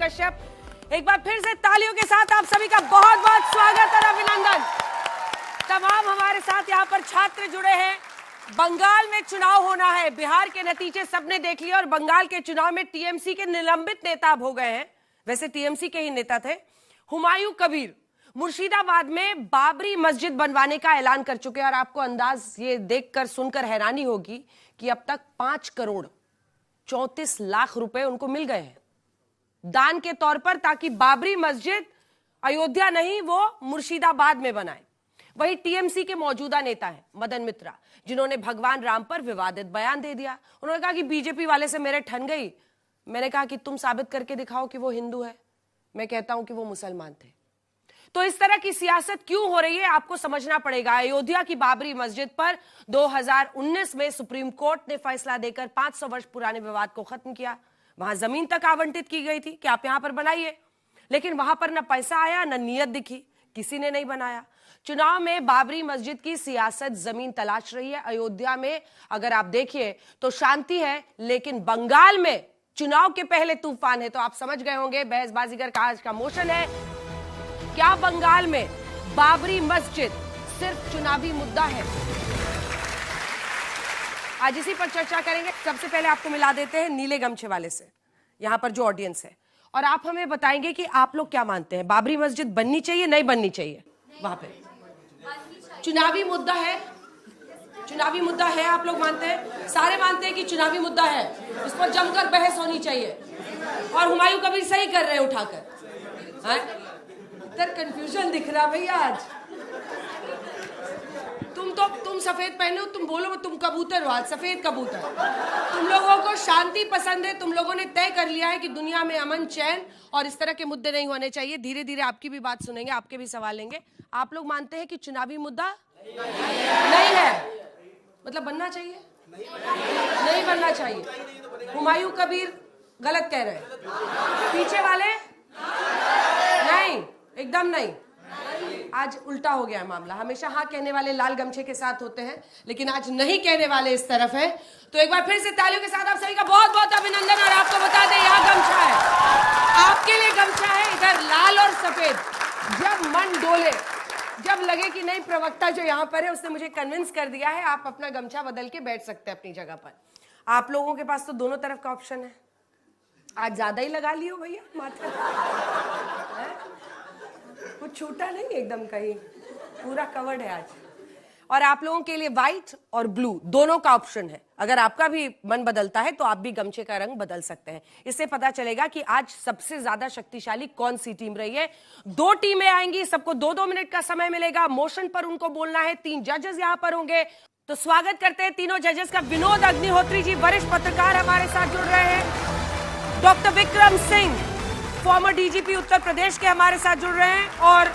कश्यप। एक बार फिर से तालियों के साथ आप सभी का बहुत बहुत स्वागत और अभिनंदन। तमाम हमारे साथ यहाँ पर छात्र जुड़े हैं। बंगाल में चुनाव होना है, बिहार के नतीजे सबने देख लिए और बंगाल के चुनाव में टीएमसी के निलंबित नेता अब हो गए हैं। वैसे टीएमसी के ही नेता थे। हुमायूं कबीर मुर्शिदाबाद में बाबरी मस्जिद बनवाने का ऐलान कर चुके हैं और आपको अंदाज ये देखकर सुनकर हैरानी होगी कि अब तक 5 करोड़ 34 लाख रुपए उनको मिल गए हैं दान के तौर पर, ताकि बाबरी मस्जिद अयोध्या नहीं वो मुर्शिदाबाद में बनाए। वही टीएमसी के मौजूदा नेता हैं मदन मित्रा, जिन्होंने भगवान राम पर विवादित बयान दे दिया। उन्होंने कहा कि बीजेपी वाले से मेरे ठन गई। मैंने कहा कि तुम साबित करके दिखाओ कि वो हिंदू है, मैं कहता हूं कि वो मुसलमान थे। तो इस तरह की सियासत क्यों हो रही है आपको समझना पड़ेगा। अयोध्या की बाबरी मस्जिद पर 2019 में सुप्रीम कोर्ट ने फैसला देकर 500 वर्ष पुराने विवाद को खत्म किया। वहां जमीन तक आवंटित की गई थी कि आप यहां पर बनाइए, लेकिन वहां पर न पैसा आया न नीयत दिखी, किसी ने नहीं बनाया। चुनाव में बाबरी मस्जिद की सियासत जमीन तलाश रही है। अयोध्या में अगर आप देखिए तो शांति है, लेकिन बंगाल में चुनाव के पहले तूफान है। तो आप समझ गए होंगे बहसबाजीगर का आज का मोशन है। क्या बंगाल में बाबरी मस्जिद सिर्फ चुनावी मुद्दा है? आज इसी पर चर्चा करेंगे। सबसे पहले आपको मिला देते हैं नीले गमछे वाले से, यहां पर जो ऑडियंस है, और आप हमें बताएंगे कि आप लोग क्या मानते हैं, बाबरी मस्जिद बननी चाहिए नहीं बननी चाहिए? वहां पे चुनावी मुद्दा है, चुनावी मुद्दा है आप लोग मानते हैं? सारे मानते हैं कि चुनावी मुद्दा है, इस पर जमकर बहस होनी चाहिए। और हुमायूं कबीर सही कर रहे हैं उठाकर। इधर कंफ्यूजन दिख रहा भैया आज। तुम सफेद पहने हो, तुम बोलो तुम कबूतर हो, आज सफेद कबूतर। तुम लोगों को शांति पसंद है, तुम लोगों ने तय कर लिया है कि दुनिया में अमन चैन और इस तरह के मुद्दे नहीं होने चाहिए। धीरे धीरे आपकी भी बात सुनेंगे, आपके भी सवाल लेंगे। आप लोग मानते हैं कि चुनावी मुद्दा नहीं है, मतलब बनना चाहिए? नहीं बनना चाहिए। हुमायूं कबीर गलत कह रहे हैं, पीछे वाले नहीं, एकदम नहीं। आज उल्टा हो गया मामला। हमेशा हाँ कहने वाले लाल गमछे के साथ होते हैं, लेकिन आज नहीं कहने वाले इस तरफ हैं। तो एक बार फिर से तालियों के साथ आप सभी का बहुत बहुत अभिनंदन। और आपको बता दें यहाँ गमछा है, आपके लिए गमछा है, इधर लाल और सफेद। जब मन डोले, जब लगे कि नहीं प्रवक्ता जो यहाँ पर है उसने मुझे कन्विंस कर दिया है, आप अपना गमछा बदल के बैठ सकते हैं अपनी जगह पर। आप लोगों के पास तो दोनों तरफ का ऑप्शन है। आज ज्यादा ही लगा लियो भैया माथे, कुछ छूटा नहीं, एकदम कहीं पूरा कवर्ड है आज। और आप लोगों के लिए व्हाइट और ब्लू दोनों का ऑप्शन है। अगर आपका भी मन बदलता है तो आप भी गमछे का रंग बदल सकते हैं। इससे पता चलेगा कि आज सबसे ज्यादा शक्तिशाली कौन सी टीम रही है। 2 टीमें आएंगी, सबको 2-2 मिनट का समय मिलेगा। मोशन पर उनको बोलना है। 3 जजेस यहाँ पर होंगे। तो स्वागत करते हैं तीनों जजेस का। विनोद अग्निहोत्री जी वरिष्ठ पत्रकार हमारे साथ जुड़ रहे हैं। Doctor Vikram Singh former DGP Uttar Pradesh के हमारे साथ जुड़ रहे हैं। और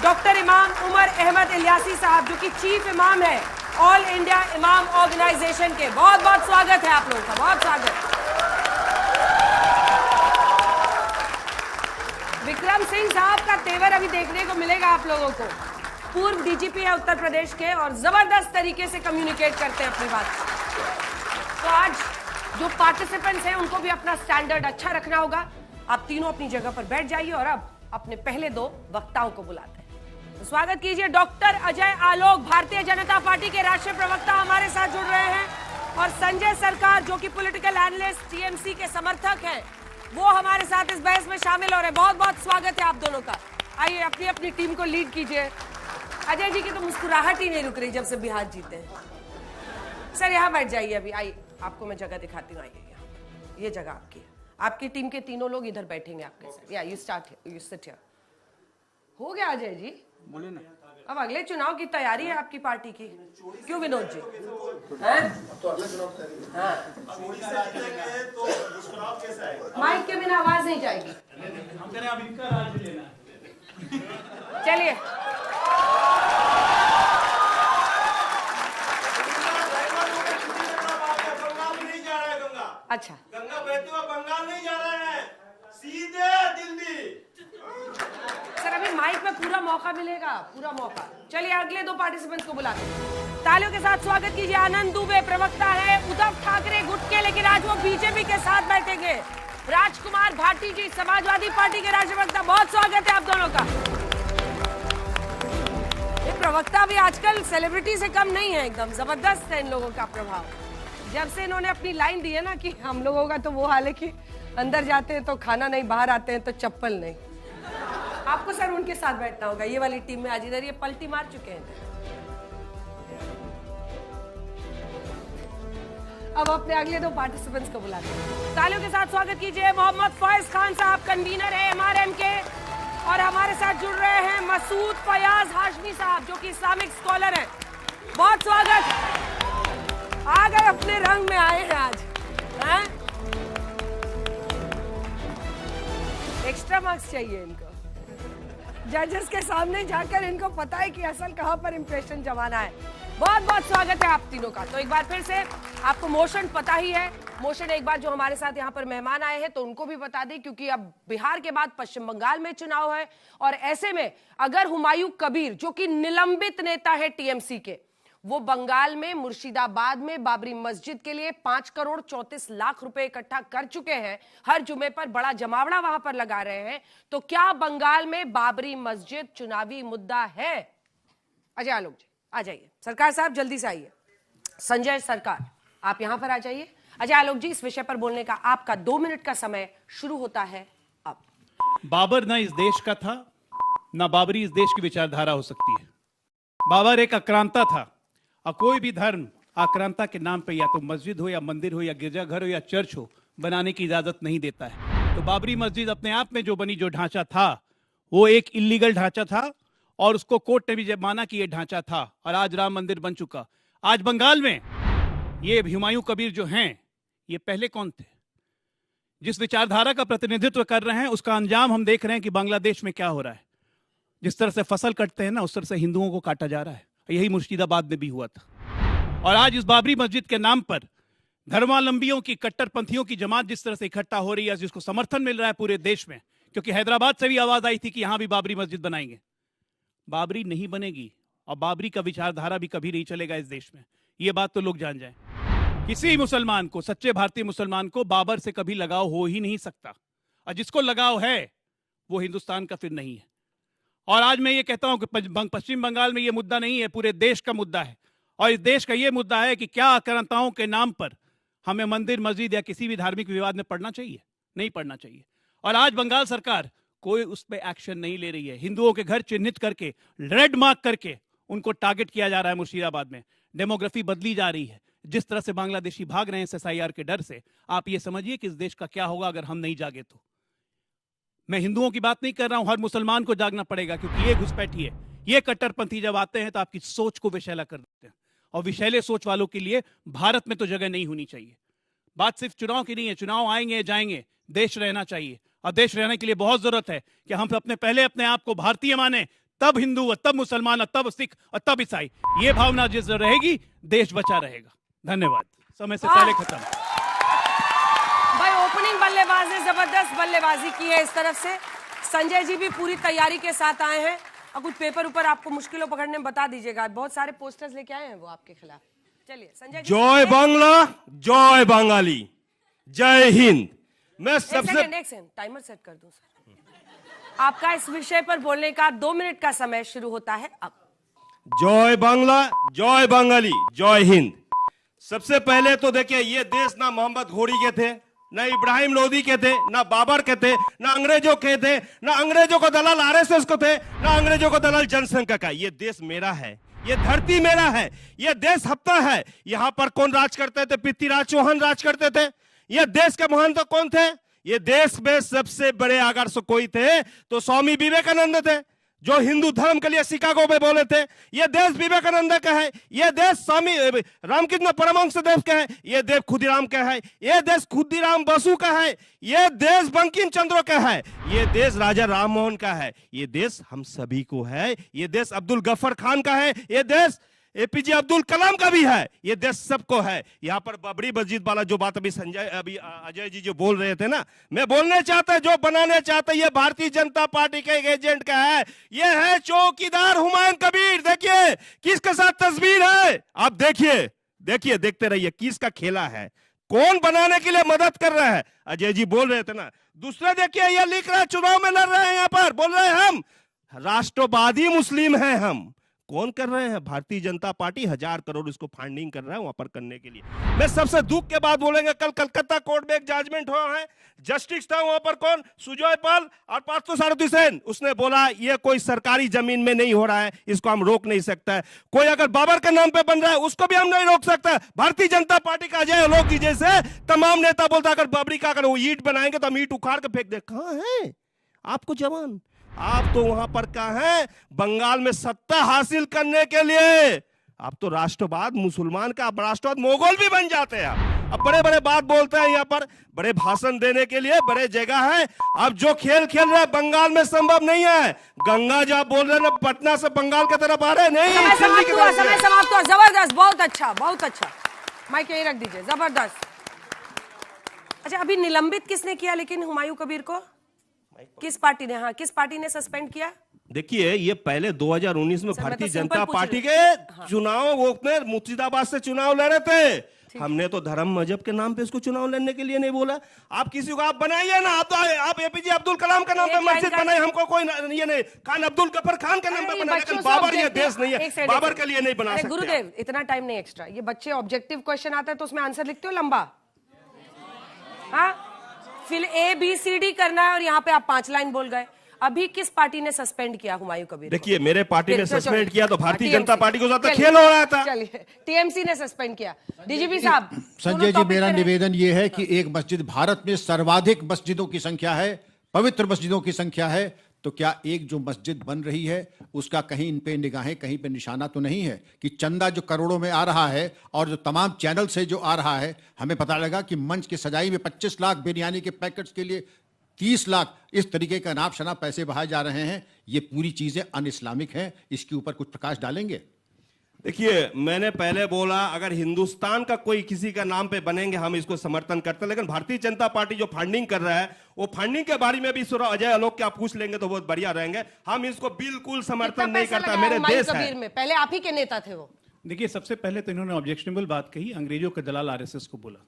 डॉक्टर इमाम उमर अहमद इलियासी साहब जो कि चीफ इमाम है ऑल इंडिया इमाम ऑर्गेनाइजेशन के। बहुत बहुत स्वागत है आप लोगों का, बहुत स्वागत। विक्रम सिंह साहब का तेवर अभी देखने को मिलेगा आप लोगों को। पूर्व डीजीपी है उत्तर प्रदेश के और जबरदस्त तरीके से कम्युनिकेट करते हैं अपनी बात। तो आज जो पार्टिसिपेंट्स हैं उनको भी अपना स्टैंडर्ड अच्छा रखना होगा। आप तीनों अपनी जगह पर बैठ जाइए और अब अपने पहले 2 वक्ताओं को बुलाते हैं। तो स्वागत कीजिए डॉक्टर अजय आलोक, भारतीय जनता पार्टी के राष्ट्रीय प्रवक्ता हमारे साथ जुड़ रहे हैं। और संजय सरकार जो कि पॉलिटिकल एनालिस्ट टीएमसी के समर्थक हैं, वो हमारे साथ इस बहस में शामिल हो रहे हैं। बहुत बहुत स्वागत है आप दोनों का। आइए अपनी अपनी टीम को लीड कीजिए। अजय जी की तो मुस्कुराहट ही नहीं रुक रही जब से बिहार जीते हैं। सर यहाँ बैठ जाइए अभी, आइए आपको मैं जगह दिखाती हूँ। आइए यहाँ, ये जगह आपकी है। आपकी टीम के तीनों लोग इधर बैठेंगे आपके साथ। या you start here, you sit here. हो गया अजय जी, बोले ना। अब अगले चुनाव की तैयारी है आपकी पार्टी की, क्यों विनोद जी? माइक के बिना आवाज नहीं जाएगी। चलिए अच्छा, गंगा बहती हुई बंगाल नहीं जा रहा है, सीधे दिल्ली। सर अभी माइक में पूरा मौका मिलेगा, पूरा मौका। चलिए अगले 2 पार्टिसिपेंट्स को बुलाते हैं। तालियों के साथ स्वागत कीजिए आनंद दुबे, प्रवक्ता है उद्धव ठाकरे गुट के, लेकिन आज वो बीजेपी के साथ बैठेंगे। राजकुमार भाटी जी, समाजवादी पार्टी के राष्ट्रीय प्रवक्ता, बहुत स्वागत है आप दोनों का। ये प्रवक्ता भी आजकल सेलिब्रिटी से कम नहीं है, एकदम जबरदस्त है इन लोगों का प्रभाव। जब से इन्होंने अपनी लाइन दी है ना कि हम लोगों का तो वो हाल है कि अंदर जाते हैं तो खाना नहीं, बाहर आते हैं तो चप्पल नहीं। आपको सर उनके साथ बैठना होगा, ये वाली टीम में आज इधर ये पलटी मार चुके हैं। अब अपने अगले दो पार्टिसिपेंट्स को बुलाते हैं। तालियों के साथ स्वागत कीजिए मोहम्मद फैज खान साहब, कन्वीनर है एमआरएम के, और हमारे साथ जुड़ रहे हैं मसूद फयाज हाशमी साहब जो कि इस्लामिक स्कॉलर हैं। बहुत स्वागत, आ गए अपने रंग में आए हैं आज। हैं? एक्स्ट्रा मार्क्स चाहिए इनको, जजेस के सामने जाकर इनको पता है कि असल कहां पर इंप्रेशन जमाना है। बहुत बहुत स्वागत है आप तीनों का। तो एक बार फिर से आपको मोशन पता ही है, मोशन एक बार जो हमारे साथ यहाँ पर मेहमान आए हैं तो उनको भी बता दें, क्योंकि अब बिहार के बाद पश्चिम बंगाल में चुनाव है, और ऐसे में अगर हुमायूं कबीर जो कि निलंबित नेता है टीएमसी के, वो बंगाल में मुर्शिदाबाद में बाबरी मस्जिद के लिए 5 करोड़ 34 लाख रुपए इकट्ठा कर चुके हैं, हर जुमे पर बड़ा जमावड़ा वहां पर लगा रहे हैं, तो क्या बंगाल में बाबरी मस्जिद चुनावी मुद्दा है? अजय आलोक जी आ जाइए, सरकार साहब जल्दी से आइए। संजय सरकार आप यहां पर आ जाइए। अजय आलोक जी, इस विषय पर बोलने का आपका 2 मिनट का समय शुरू होता है अब। बाबर ना इस देश का था, ना बाबरी इस देश की विचारधारा हो सकती है। बाबर एक आक्रांता था, और कोई भी धर्म आक्रांता के नाम पे या तो मस्जिद हो या मंदिर हो या गिरजाघर हो या चर्च हो बनाने की इजाजत नहीं देता है। तो बाबरी मस्जिद अपने आप में जो बनी, जो ढांचा था, वो एक इलीगल ढांचा था, और उसको कोर्ट ने भी जब माना कि ये ढांचा था, और आज राम मंदिर बन चुका। आज बंगाल में ये हुमायूं कबीर जो हैं, ये पहले कौन थे? जिस विचारधारा का प्रतिनिधित्व कर रहे हैं उसका अंजाम हम देख रहे हैं कि बांग्लादेश में क्या हो रहा है। जिस तरह से फसल कटते हैं ना, उस तरह से हिंदुओं को काटा जा रहा है। यही मुर्शिदाबाद में भी हुआ था। और आज इस बाबरी मस्जिद के नाम पर धर्मावलंबियों की, कट्टरपंथियों की जमात जिस तरह से इकट्ठा हो रही है, जिसको समर्थन मिल रहा है पूरे देश में, क्योंकि हैदराबाद से भी आवाज आई थी कि यहां भी बाबरी मस्जिद बनाएंगे। बाबरी नहीं बनेगी, और बाबरी का विचारधारा भी कभी नहीं चलेगा इस देश में। ये बात तो लोग जान जाएं। किसी मुसलमान को, सच्चे भारतीय मुसलमान को बाबर से कभी लगाव हो ही नहीं सकता, और जिसको लगाव है वो हिंदुस्तान का फिर नहीं है। और आज मैं ये कहता हूं कि पश्चिम बंगाल में ये मुद्दा नहीं है, पूरे देश का मुद्दा है। और इस देश का ये मुद्दा है कि क्या आक्रांताओं के नाम पर हमें मंदिर, मस्जिद या किसी भी धार्मिक विवाद में पड़ना चाहिए? नहीं पड़ना चाहिए। और आज बंगाल सरकार कोई उस पर एक्शन नहीं ले रही है। हिंदुओं के घर चिन्हित करके, रेड मार्क करके उनको टारगेट किया जा रहा है मुर्शिदाबाद में। डेमोग्राफी बदली जा रही है। जिस तरह से बांग्लादेशी भाग रहे हैं SIR के डर से, आप ये समझिए कि इस देश का क्या होगा अगर हम नहीं जागे तो। मैं हिंदुओं की बात नहीं कर रहा हूं, हर मुसलमान को जागना पड़ेगा, क्योंकि ये घुसपैठी है, ये कट्टरपंथी जब आते हैं तो आपकी सोच को विषैला कर देते हैं, और विषैले सोच वालों के लिए भारत में तो जगह नहीं होनी चाहिए। बात सिर्फ चुनाव की नहीं है, चुनाव आएंगे जाएंगे, देश रहना चाहिए, और देश रहने के लिए बहुत जरूरत है कि हम अपने आप को भारतीय माने, तब हिंदू और तब मुसलमान और तब सिख और तब ईसाई। ये भावना जिस रहेगी, देश बचा रहेगा। धन्यवाद। समय से पहले खत्म। भाई ओपनिंग बल्लेबाज ने जबरदस्त बल्लेबाजी की है इस तरफ से। संजय जी भी पूरी तैयारी के साथ आए हैं, और कुछ पेपर ऊपर आपको मुश्किलों पकड़ने में बता दीजिएगा। बहुत सारे पोस्टर्स लेके आए हैं वो आपके खिलाफ। चलिए संजय जी। जय बांग्ला, जय बंगाली, जय हिंद। मैं एक सेकंड टाइमर सेट कर दूं सर। आपका इस विषय पर बोलने का 2 मिनट का समय शुरू होता है अब। जय बांग्ला, जय बंगाली, जय हिंद। सबसे पहले तो देखिए, ये देश ना मोहम्मद घोरी के थे, ना इब्राहिम लोदी के थे, ना बाबर के थे, ना अंग्रेजों के थे, ना अंग्रेजों को दलाल RSS को थे, ना अंग्रेजों को दलाल जनसंघ का। ये देश मेरा है, ये धरती मेरा है, ये देश हफ्ता है। यहाँ पर कौन राज करते थे? पृथ्वीराज चौहान राज करते थे। ये देश के महान तो कौन थे? ये देश में सबसे बड़े अगर से कोई थे तो स्वामी विवेकानंद थे, जो हिंदू धर्म के लिए शिकागो में बोले थे। ये देश विवेकानंद का है, ये देश स्वामी रामकृष्ण परमहंस देव का है, ये देश खुदीराम का है, ये देश खुदीराम बसु का है, ये देश बंकिम चंद्र का है, ये देश राजा राम मोहन का है, ये देश हम सभी को है, ये देश अब्दुल गफ्फर खान का है, ये देश APJ अब्दुल कलाम का भी है, ये देश सबको है। यहाँ पर बाबरी मस्जिद वाला जो बात अभी अजय जी जो बोल रहे थे ना, मैं बोलने चाहता, जो बनाने चाहता, ये भारतीय जनता पार्टी के एजेंट का है। ये है चौकीदार हुमायूं कबीर। देखिए किसके साथ तस्वीर है, आप देखिए, देखते रहिए किसका खेला है, कौन बनाने के लिए मदद कर रहा है? अजय जी बोल रहे थे ना, दूसरे देखिए ये लिख रहा है चुनाव में लड़ रहे हैं, यहाँ पर बोल रहे हैं हम राष्ट्रवादी मुस्लिम हैं। हम कौन कर रहे हैं? भारतीय जनता पार्टी 1000 करोड़ इसको फंडिंग कर रहा है वहां पर करने के लिए। मैं सबसे दुख के बाद बोलेंगे, कल कलकत्ता कोर्ट में एक जजमेंट हुआ है, जस्टिस था वहां पर कौन, सुजॉय पाल और पार्थो सेन, उसने बोला ये कोई सरकारी जमीन में नहीं हो रहा है, इसको हम रोक नहीं सकता है। कोई अगर बाबर के नाम पे बन रहा है उसको भी हम नहीं रोक सकता। भारतीय जनता पार्टी का अजय आलोक जी जैसे तमाम नेता बोलता अगर बाबरी का अगर वो ईंट बनाएंगे तो हम ईंट उखाड़ के फेंक दे। कहां है आपको जवान? आप तो वहां पर कहां है बंगाल में सत्ता हासिल करने के लिए? आप तो राष्ट्रवाद मुसलमान का राष्ट्रवाद मोगल भी बन जाते हैं। अब बड़े बड़े बात बोलते हैं यहाँ पर, बड़े भाषण देने के लिए बड़े जगह है। अब जो खेल खेल रहे बंगाल में संभव नहीं है। गंगा जी आप बोल रहे हैं पटना से बंगाल की तरफ आ रहे नहीं। समय समाप्त हुआ। जबरदस्त, बहुत अच्छा, बहुत अच्छा। माइक यही रख दीजिए, जबरदस्त। अच्छा, अभी निलंबित किसने किया लेकिन हुमायूं कबीर को? किस पार्टी ने? हाँ, किस पार्टी ने सस्पेंड किया? देखिए ये पहले 2019 में भारतीय जनता पार्टी के चुनाव, वो अपने मुर्शिदाबाद से चुनाव लड़ रहे थे। हमने तो धर्म मजहब के नाम पे इसको चुनाव लड़ने के लिए नहीं बोला। आप किसी को आप बनाइए ना, आप एपीजे अब्दुल कलाम के नाम पे मस्जिद बनाए, हमको कोई ये नहीं, खान अब्दुल गफर खान के नाम पे बनाए, लेकिन बाबर ये देश नहीं है, बाबर के लिए नहीं बना सकते। गुरुदेव इतना टाइम नहीं एक्स्ट्रा, ये बच्चे ऑब्जेक्टिव क्वेश्चन आता है तो उसमें आंसर लिखते हो लंबा, हाँ फिर ABCD करना है और यहाँ पे आप 5 लाइन बोल गए। अभी किस पार्टी ने सस्पेंड किया हुमायूं कबीर? देखिए मेरे पार्टी ने सस्पेंड किया तो भारतीय जनता पार्टी को ज्यादा खेल हो रहा था। चलिए TMC ने सस्पेंड किया। डीजीपी साहब, संजय जी मेरा निवेदन यह है कि एक मस्जिद, भारत में सर्वाधिक मस्जिदों की संख्या है, पवित्र मस्जिदों की संख्या है, तो क्या एक जो मस्जिद बन रही है उसका कहीं इन पे निगाहें, कहीं पे निशाना तो नहीं है कि चंदा जो करोड़ों में आ रहा है और जो तमाम चैनल से जो आ रहा है? हमें पता लगा कि मंच की सजाई में 25 लाख बिरयानी के पैकेट्स के लिए 30 लाख इस तरीके का नाप शनाप पैसे बहाए जा रहे हैं। ये पूरी चीजें अन इस्लामिक हैं, इसके ऊपर कुछ प्रकाश डालेंगे? देखिए मैंने पहले बोला अगर हिंदुस्तान का कोई किसी का नाम पे बनेंगे हम इसको समर्थन करते हैं, लेकिन भारतीय जनता पार्टी जो फंडिंग कर रहा है वो फंडिंग के बारे में भी अजय आलोक के आप पूछ लेंगे तो बहुत बढ़िया रहेंगे। हम इसको बिल्कुल समर्थन नहीं करता। मेरे देश है, पहले आप ही के नेता थे वो। देखिए सबसे पहले तो इन्होंने ऑब्जेक्शनेबल बात कही, अंग्रेजों के दलाल आरएसएस को बोला।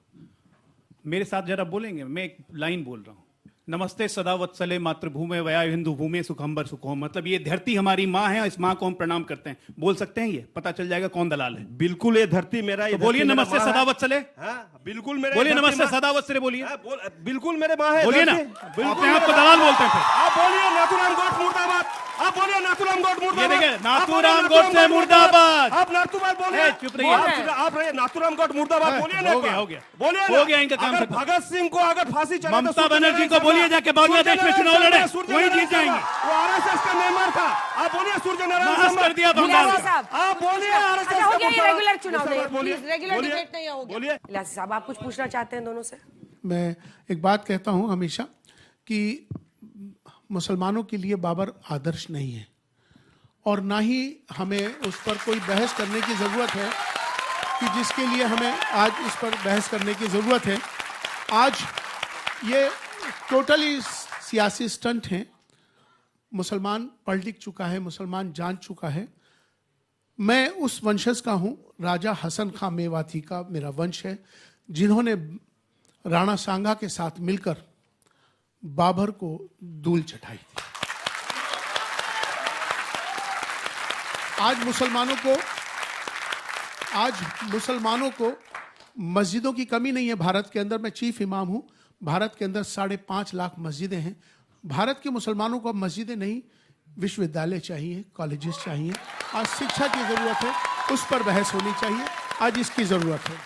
मेरे साथ जरा बोलेंगे, मैं एक लाइन बोल रहा हूं, नमस्ते सदा वत्सले मातृभूमि वया हिंदू भूमि सुखंबर सुखोम, मतलब ये धरती हमारी माँ है, इस माँ को हम प्रणाम करते हैं। बोल सकते हैं? ये पता चल जाएगा कौन दलाल है। बिल्कुल ये धरती मेरा, तो बोलिए नमस्ते सदा वत्सले। बिल्कुल मेरे, बोलिए नमस्ते सदा वत्सले, बोलिए। बिल्कुल मेरे माँ है, बोलिए ना, अपने आप को दलाल बोलते हैं। आप बोलिए नाथूराम गोड मुर्दाबाद, आप बोलिए नाथूराम गोड मुर्दाबाद। ये देखिए नाथूराम गोडसे मुर्दाबाद। आप नाथूराम बोलिए, चुप रहिए आप रहिए, नाथूराम गोड मुर्दाबाद बोलिए ना। हो गया, हो गया, बोलिए, हो गया इनका काम। भगत सिंह को अगर फांसी चढ़े, ममता बनर्जी को बोलिए जाके बांग्लादेश में चुनाव लड़े, वही जीत जाएंगे। वो आरएसएस का मेंबर था। आप बोलिए सूर्य नारायण कर दिया बंगाल का। आप बोलिए आरएसएस हो गया, ये रेगुलर चुनाव नहीं, बोलिए, रेगुलर डिबेट नहीं होगा। बोलिए इलासी साहब, आप कुछ पूछना चाहते हैं दोनों से? मैं एक बात कहता हूं हमेशा कि मुसलमानों के लिए बाबर आदर्श नहीं है और ना ही हमें उस पर कोई बहस करने की ज़रूरत है कि जिसके लिए हमें आज इस पर बहस करने की ज़रूरत है। आज ये टोटली सियासी स्टंट हैं। मुसलमान पढ़ लिख चुका है, मुसलमान जान चुका है। मैं उस वंशज का हूँ, राजा हसन खां मेवाती का मेरा वंश है, जिन्होंने राणा सांगा के साथ मिलकर बाबर को धूल चटाई थी। आज मुसलमानों को मस्जिदों की कमी नहीं है भारत के अंदर। मैं चीफ इमाम हूं। भारत के अंदर 5.5 लाख मस्जिदें हैं। भारत के मुसलमानों को अब मस्जिदें नहीं, विश्वविद्यालय चाहिए, कॉलेजेस चाहिए। आज शिक्षा की जरूरत है, उस पर बहस होनी चाहिए। आज इसकी जरूरत है।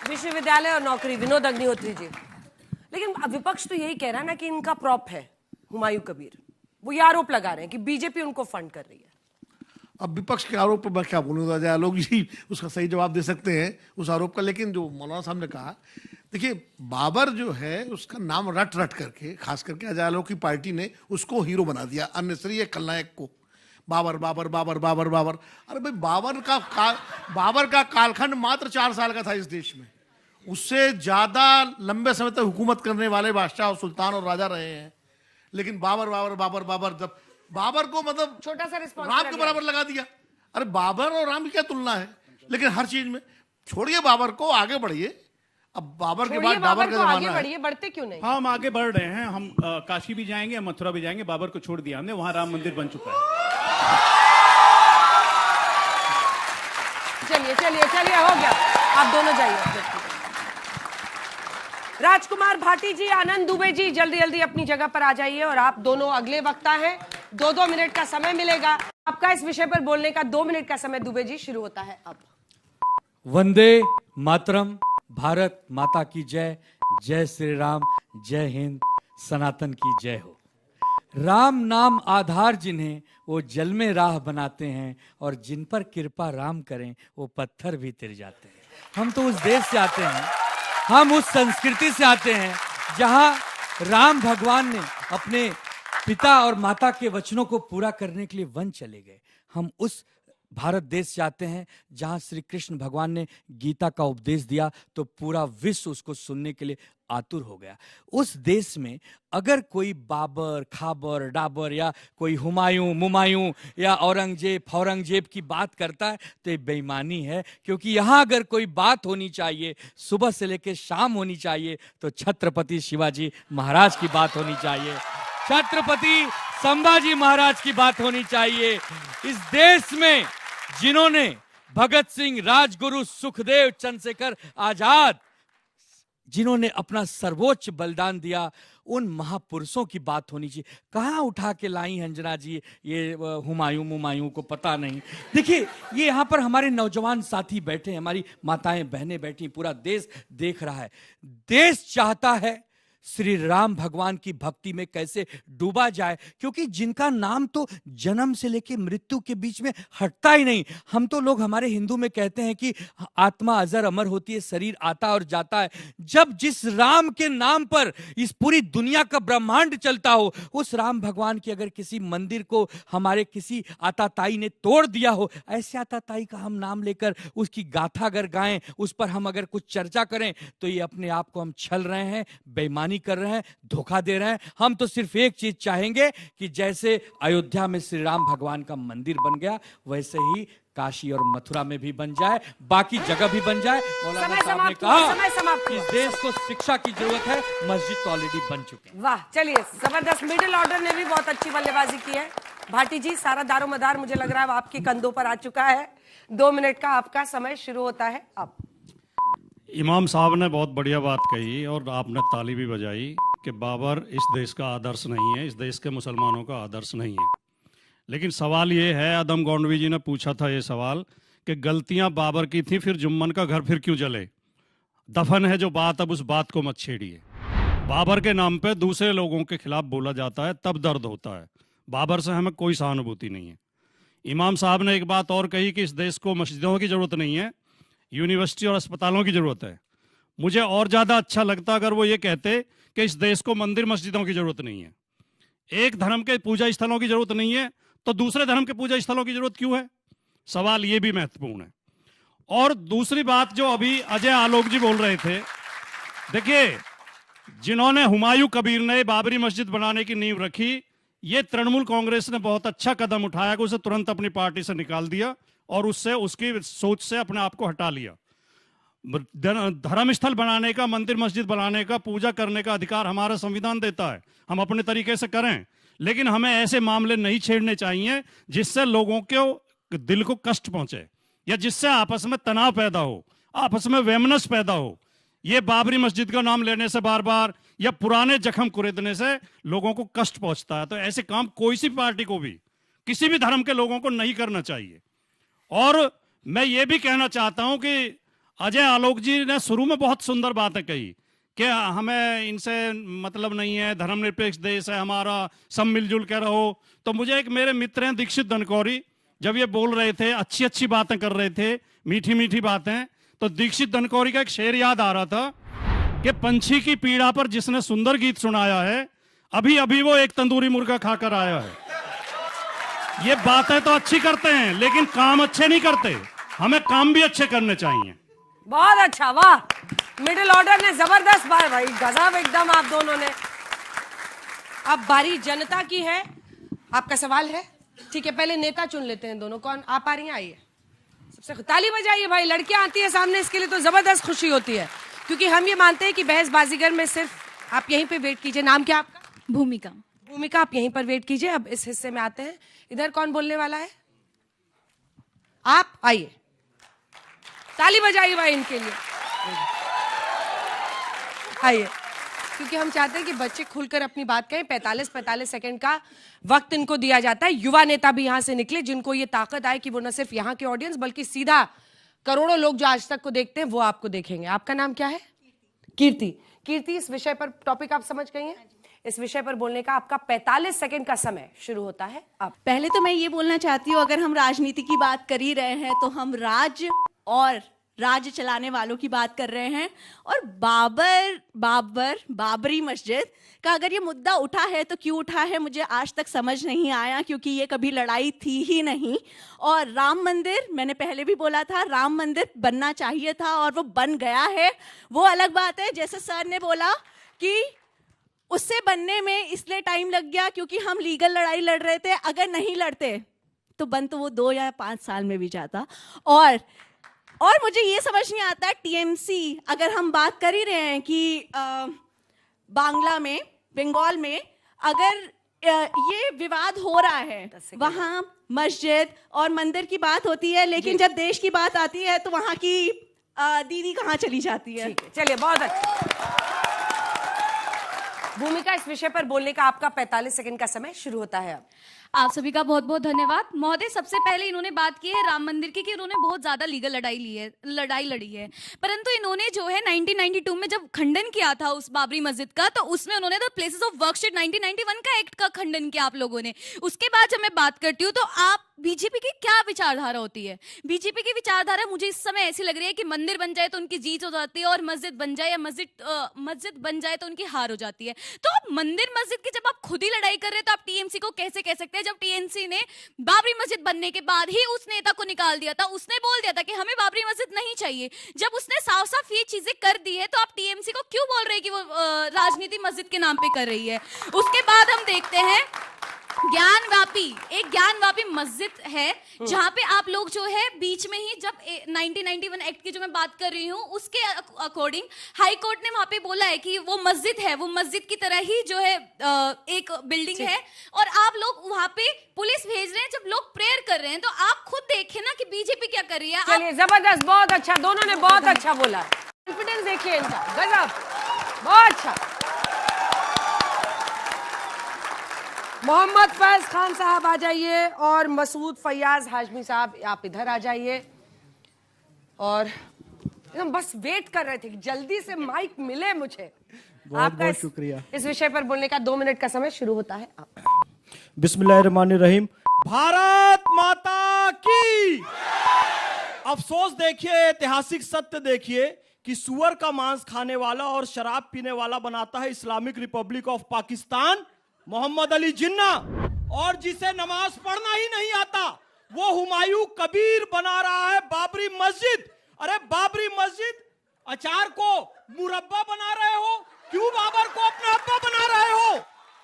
विश्वविद्यालय और नौकरी, विनोद अग्निहोत्री जी। लेकिन विपक्ष तो यही कह रहा है ना कि इनका प्रॉप है हुमायूं कबीर। वो ये आरोप लगा रहे हैं कि बीजेपी उनको फंड कर रही है। अब विपक्ष के आरोप पर मैं क्या बोलूँगा, अजय आलोक जी उसका सही जवाब दे सकते हैं उस आरोप का। लेकिन जो मौलाना साहब ने कहा, देखिए बाबर जो है उसका नाम रट रट करके, खास करके अजय आलोक की पार्टी ने उसको हीरो बना दिया, अननेसेसरी एक खलनायक को। बाबर बाबर बाबर बाबर बाबर। अरे भाई बाबर का कालखंड मात्र 4 साल का था इस देश में। उससे ज्यादा लंबे समय तक हुकूमत करने वाले बादशाह और सुल्तान और राजा रहे हैं। लेकिन बाबर बाबर बाबर बाबर, जब बाबर को मतलब छोटा सा रिस्पॉन्स राम के बराबर लगा दिया। अरे बाबर और राम की क्या तुलना है? लेकिन हर चीज में छोड़िए बाबर को, आगे बढ़िए। अब बाबर के बाद छोड़िए बाबर बाबर का को, आगे जमाना है। बढ़िए, बढ़ते क्यों नहीं? हाँ, हम आगे बढ़ रहे हैं। हम काशी भी जाएंगे, मथुरा भी जाएंगे। बाबर को छोड़ दिया हमने, वहां राम मंदिर बन चुका है। चलिए चलिए चलिए, हो गया, आप दोनों जाइए। राजकुमार भाटी जी, आनंद दुबे जी, जल्दी जल्दी अपनी जगह पर आ जाइए। और आप दोनों अगले वक्ता हैं, 2-2 मिनट का समय मिलेगा आपका इस विषय पर बोलने का। 2 मिनट का समय दुबे जी शुरू होता है अब। वंदे मातरम, भारत माता की जय, जय श्री राम, जय हिंद, सनातन की जय हो। राम नाम आधार जिन्हें, वो जल में राह बनाते हैं, और जिन पर कृपा राम करें वो पत्थर भी तिर जाते हैं। हम तो उस देश से आते हैं, हम उस संस्कृति से आते हैं जहां राम भगवान ने अपने पिता और माता के वचनों को पूरा करने के लिए वन चले गए। हम उस भारत देश से आते हैं जहां श्री कृष्ण भगवान ने गीता का उपदेश दिया तो पूरा विश्व उसको सुनने के लिए आतुर हो गया। उस देश में अगर कोई बाबर, खाबर, डाबर या कोई हुमायूं, मुमायूं या औरंगजेब की बात करता है तो ये बेईमानी है, क्योंकि यहाँ अगर कोई बात होनी चाहिए, सुबह से लेकर शाम होनी चाहिए, तो छत्रपति शिवाजी महाराज की बात होनी चाहिए, छत्रपति संभाजी महाराज की बात होनी चाहिए। इस देश में जिन्होंने भगत सिंह, राजगुरु, सुखदेव, चंद्रशेखर आजाद, जिन्होंने अपना सर्वोच्च बलिदान दिया, उन महापुरुषों की बात होनी चाहिए। कहाँ उठा के लाई अंजना जी ये हुमायूं को पता नहीं। देखिए, ये यहाँ पर हमारे नौजवान साथी बैठे हैं, हमारी माताएं बहनें बैठी, पूरा देश देख रहा है। देश चाहता है श्री राम भगवान की भक्ति में कैसे डूबा जाए, क्योंकि जिनका नाम तो जन्म से लेकर मृत्यु के बीच में हटता ही नहीं। हम तो लोग हमारे हिंदू में कहते हैं कि आत्मा अजर अमर होती है, शरीर आता और जाता है। जब जिस राम के नाम पर इस पूरी दुनिया का ब्रह्मांड चलता हो, उस राम भगवान की अगर किसी मंदिर को हमारे किसी आताताई ने तोड़ दिया हो, ऐसे आताताई का हम नाम लेकर उसकी गाथा अगर गाएं, उस पर हम अगर कुछ चर्चा करें, तो ये अपने आप को हम छल रहे हैं, बेईमानी कर रहे हैं, धोखा दे रहे हैं। हम तो सिर्फ एक चीज चाहेंगे कि जैसे अयोध्या में श्री राम भगवान का मंदिर बन गया, वैसे ही काशी और मथुरा में भी बन जाए, बाकी जगह भी बन जाए। मौलाना साहब ने कहा कि इस देश को शिक्षा की जरूरत है, मस्जिद तो ऑलरेडी बन चुके हैं। वाह, चलिए, जबरदस्त। मिडिल ऑर्डर ने भी बहुत अच्छी बल्लेबाजी की है। भाटी जी, सारा दारोमदार मुझे लग रहा है आपके कंधों पर आ चुका है। 2 मिनट का आपका समय शुरू होता है अब। इमाम साहब ने बहुत बढ़िया बात कही और आपने ताली भी बजाई कि बाबर इस देश का आदर्श नहीं है, इस देश के मुसलमानों का आदर्श नहीं है। लेकिन सवाल ये है, आदम गौंडवी जी ने पूछा था ये सवाल कि गलतियां बाबर की थी, फिर जुम्मन का घर फिर क्यों जले? दफन है जो बात, अब उस बात को मत छेड़िए। बाबर के नाम पे दूसरे लोगों के खिलाफ बोला जाता है, तब दर्द होता है। बाबर से हमें कोई सहानुभूति नहीं है। इमाम साहब ने एक बात और कही कि इस देश को मस्जिदों की जरूरत नहीं है, यूनिवर्सिटी और अस्पतालों की जरूरत है। मुझे और ज्यादा अच्छा लगता अगर वो ये कहते कि इस देश को मंदिर मस्जिदों की जरूरत नहीं है। एक धर्म के पूजा स्थलों की जरूरत नहीं है तो दूसरे धर्म के पूजा स्थलों की जरूरत क्यों है? सवाल ये भी महत्वपूर्ण है। और दूसरी बात जो अभी अजय आलोक जी बोल रहे थे, देखिए, जिन्होंने हुमायूं कबीर ने बाबरी मस्जिद बनाने की नींव रखी, ये तृणमूल कांग्रेस ने बहुत अच्छा कदम उठाया कि उसे तुरंत अपनी पार्टी से निकाल दिया और उससे उसकी सोच से अपने आप को हटा लिया। धर्मस्थल बनाने का, मंदिर मस्जिद बनाने का, पूजा करने का अधिकार हमारा संविधान देता है, हम अपने तरीके से करें। लेकिन हमें ऐसे मामले नहीं छेड़ने चाहिए जिससे लोगों के दिल को कष्ट पहुंचे या जिससे आपस में तनाव पैदा हो, आपस में वेमनस पैदा हो। ये बाबरी मस्जिद का नाम लेने से बार बार या पुराने जख्म कुरेदने से लोगों को कष्ट पहुंचता है। तो ऐसे काम कोई सी पार्टी को भी, किसी भी धर्म के लोगों को नहीं करना चाहिए। और मैं ये भी कहना चाहता हूं कि अजय आलोक जी ने शुरू में बहुत सुंदर बातें कही कि हमें इनसे मतलब नहीं है, धर्मनिरपेक्ष देश है हमारा, सब मिलजुल के रहो। तो मुझे एक मेरे मित्र हैं दीक्षित धनकौरी, जब ये बोल रहे थे, अच्छी अच्छी बातें कर रहे थे, मीठी मीठी बातें, तो दीक्षित धनकौरी का एक शेर याद आ रहा था कि पंछी की पीड़ा पर जिसने सुंदर गीत सुनाया है, अभी अभी वो एक तंदूरी मुर्गा खाकर आया है। ये बातें तो अच्छी करते हैं लेकिन काम अच्छे नहीं करते। हमें काम भी अच्छे करने चाहिए। बहुत अच्छा, वाह। मिडिल ऑर्डर ने जबरदस्त बात, भाई गजब एकदम आप दोनों ने। अब बारी जनता की है। आपका सवाल है? ठीक है, पहले नेता चुन लेते हैं दोनों। कौन आप आ रही हैं? आइए। ताली बजाइए भाई, लड़कियां आती है सामने, इसके लिए तो जबरदस्त खुशी होती है, क्योंकि हम ये मानते हैं कि बहस बाजीगर में सिर्फ आप यहीं पे वेट कीजिए। नाम क्या आपका? भूमिका। भूमिका, आप यहीं पर वेट कीजिए। अब इस हिस्से में आते हैं। इधर कौन बोलने वाला है? आप आइए, ताली बजाइए भाई इनके लिए, आइए, क्योंकि हम चाहते हैं कि बच्चे खुलकर अपनी बात कहें। 45 सेकंड का वक्त इनको दिया जाता है। युवा नेता भी यहां से निकले जिनको ये ताकत आए कि वो न सिर्फ यहाँ के ऑडियंस बल्कि सीधा करोड़ों लोग जो आज तक को देखते हैं वो आपको देखेंगे। आपका नाम क्या है? कीर्ति। कीर्ति, इस विषय पर टॉपिक आप समझ गई हैं? इस विषय पर बोलने का आपका 45 सेकंड का समय शुरू होता है अब। पहले तो मैं ये बोलना चाहती हूँ, अगर हम राजनीति की बात कर ही रहे हैं तो हम राज्य और राज्य चलाने वालों की बात कर रहे हैं। और बाबरी मस्जिद का अगर ये मुद्दा उठा है तो क्यों उठा है मुझे आज तक समझ नहीं आया, क्योंकि ये कभी लड़ाई थी ही नहीं। और राम मंदिर, मैंने पहले भी बोला था, राम मंदिर बनना चाहिए था और वो बन गया है, वो अलग बात है। जैसे सर ने बोला कि उससे बनने में इसलिए टाइम लग गया क्योंकि हम लीगल लड़ाई लड़ रहे थे, अगर नहीं लड़ते तो बन तो वो 2 या 5 साल में भी जाता। और मुझे ये समझ नहीं आता, टीएमसी अगर हम बात कर ही रहे हैं कि बंगाल में अगर ये विवाद हो रहा है, वहाँ मस्जिद और मंदिर की बात होती है, लेकिन जब देश की बात आती है तो वहाँ की दीदी कहाँ चली जाती है। चलिए, बहुत अच्छा। भूमिका, इस विषय पर बोलने का आपका 45 सेकंड का समय शुरू होता है अब। आप सभी का बहुत बहुत धन्यवाद। महोदय, सबसे पहले इन्होंने बात की है राम मंदिर की कि इन्होंने बहुत ज्यादा लीगल लड़ाई लड़ी है, परंतु इन्होंने जो है 1992 में जब खंडन किया था उस बाबरी मस्जिद का, तो उसमें उन्होंने द प्लेसेस ऑफ वर्शिप 1991 का एक्ट का खंडन किया आप लोगों ने। उसके बाद जब मैं बात करती हूँ तो आप बीजेपी की क्या विचारधारा होती है? बीजेपी की विचारधारा मुझे इस समय ऐसी लग रही है कि मंदिर बन जाए तो उनकी जीत हो जाती है और मस्जिद बन जाए या मस्जिद बन जाए तो उनकी हार हो जाती है। तो मंदिर मस्जिद की जब आप खुद ही लड़ाई कर रहे हैं तो आप टीएमसी को कैसे कह सकते हैं, जब टीएमसी ने बाबरी मस्जिद बनने के बाद ही उस नेता को निकाल दिया था, उसने बोल दिया था कि हमें बाबरी मस्जिद नहीं चाहिए। जब उसने साफ साफ ये चीजें कर दी है तो आप टीएमसी को क्यों बोल रहे हैं कि वो राजनीति मस्जिद के नाम पे कर रही है? उसके बाद हम देखते हैं एक ज्ञानवापी मस्जिद है जहां पे आप लोग जो है बीच में ही, जब 1991 एक्ट की जो मैं बात कर रही हूँ उसके अकॉर्डिंग हाई कोर्ट ने वहां पे बोला है कि वो मस्जिद है, वो मस्जिद की तरह ही जो है एक बिल्डिंग है, और आप लोग वहां पे पुलिस भेज रहे हैं जब लोग प्रेयर कर रहे हैं। तो आप खुद देखें ना कि बीजेपी क्या कर रही है। चलिए, जबरदस्त, बहुत अच्छा, दोनों ने बहुत अच्छा बोला। कॉन्फिडेंस देखिए इनका, गजब, बहुत अच्छा। मोहम्मद फैज खान साहब आ जाइए और मसूद फैयाज हाशमी साहब आप इधर आ जाइए। और हम बस वेट कर रहे थे कि जल्दी से माइक मिले मुझे। आपका शुक्रिया। इस विषय पर बोलने का 2 मिनट का समय शुरू होता है आप। बिस्मिल्लाहिर्रहमानिर्रहीम। भारत माता की। अफसोस देखिए, ऐतिहासिक सत्य देखिए कि सुअर का मांस खाने वाला और शराब पीने वाला बनाता है Islamic Republic of Pakistan Mohammad Ali Jinnah, और जिसे नमाज पढ़ना ही नहीं आता वो हुमायूं कबीर बना रहा है बाबरी मस्जिद। अरे बाबरी मस्जिद, अचार को मुरब्बा बना रहे हो, क्यों बाबर को अपना अब्बा बना रहे हो?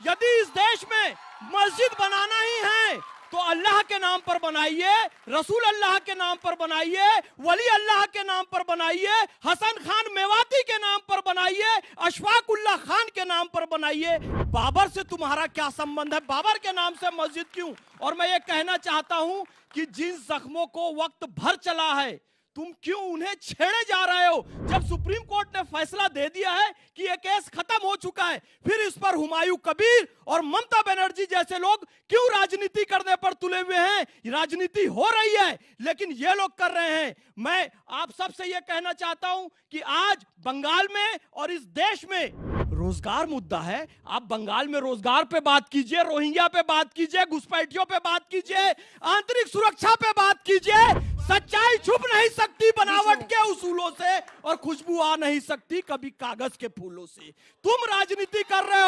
यदि इस देश में मस्जिद बनाना ही है तो अल्लाह के नाम पर बनाइए, रसूल अल्लाह के नाम पर बनाइए, वली अल्लाह के नाम पर बनाइए, हसन खान मेवाती के नाम पर बनाइए, अशफाक उल्लाह खान के नाम पर बनाइए। बाबर से तुम्हारा क्या संबंध है? बाबर के नाम से मस्जिद क्यों? और मैं ये कहना चाहता हूं कि जिन जख्मों को वक्त भर चला है तुम क्यों उन्हें छेड़े जा रहे हो? जब सुप्रीम कोर्ट ने फैसला दे दिया है कि यह केस खत्म हो चुका है, फिर इस पर हुमायूं कबीर और ममता बनर्जी जैसे लोग क्यों राजनीति करने पर तुले हुए हैं? राजनीति हो रही है लेकिन ये लोग कर रहे हैं। मैं आप सबसे यह कहना चाहता हूं कि आज बंगाल में और इस देश में रोजगार मुद्दा है। आप बंगाल में रोजगार पे बात कीजिए, रोहिंग्या पे बात कीजिए, घुसपैठियों पे बात कीजिए, आंतरिक सुरक्षा पे बात कीजिए। सच्चाई छुप नहीं सकती बनावट के उसूलों से, और खुशबू आ नहीं सकती कभी कागज के फूलों से। तुम राजनीति कर रहे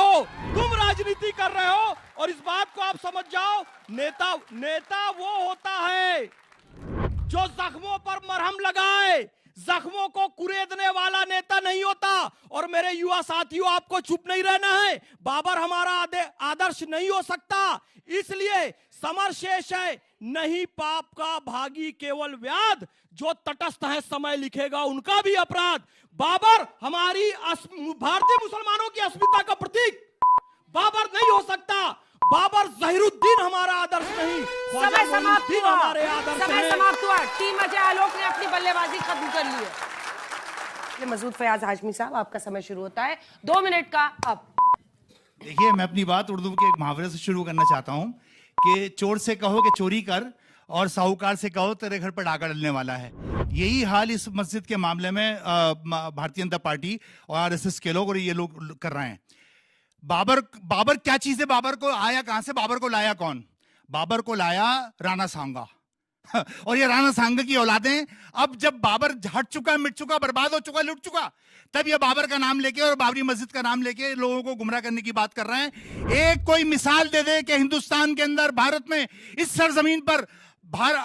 हो और इस बात को आप समझ जाओ, नेता वो होता है जो जख्मों पर मरहम लगाए, जख्मों को कुरेदने वाला नेता नहीं होता। और मेरे युवा साथियों, आपको चुप नहीं रहना है। बाबर हमारा आदर्श नहीं हो सकता, इसलिए समर शेष है, नहीं पाप का भागी केवल व्याध, जो तटस्थ है समय लिखेगा उनका भी अपराध। बाबर हमारी भारतीय मुसलमानों की अस्मिता का प्रतीक बाबर नहीं हो सकता। बाबर जहीरुद्दीन हमारा आदर्श नहीं, समय समाप्त हुआ। हमारे आदर्श समय हैं। समाप्त हुआ। टीम अजय आलोक ने अपनी बल्लेबाजी खत्म कर ली है। ये मसूद फयाज हाशमी साहब, आपका समय शुरू होता है 2 मिनट का अब। देखिए, मैं अपनी बात उर्दू के एक मुहावरे से शुरू करना चाहता हूं कि चोर से कहो कि चोरी कर और साहूकार से कहो तेरे घर पर डाका डलने वाला है। यही हाल इस मस्जिद के मामले में भारतीय जनता पार्टी और आरएसएस के लोग और ये लोग कर रहे हैं। बाबर क्या चीज है? बाबर को आया कहां से? बाबर को लाया कौन? बाबर को लाया राणा सांगा और ये राणा सांगा की औलादें। अब जब बाबर हट चुका, मिट चुका, बर्बाद हो चुका, लुट चुका, तब ये बाबर का नाम लेके और बाबरी मस्जिद का नाम लेके लोगों को गुमराह करने की बात कर रहे हैं। एक कोई मिसाल दे दे कि हिंदुस्तान के अंदर, भारत में, इस सरजमीन पर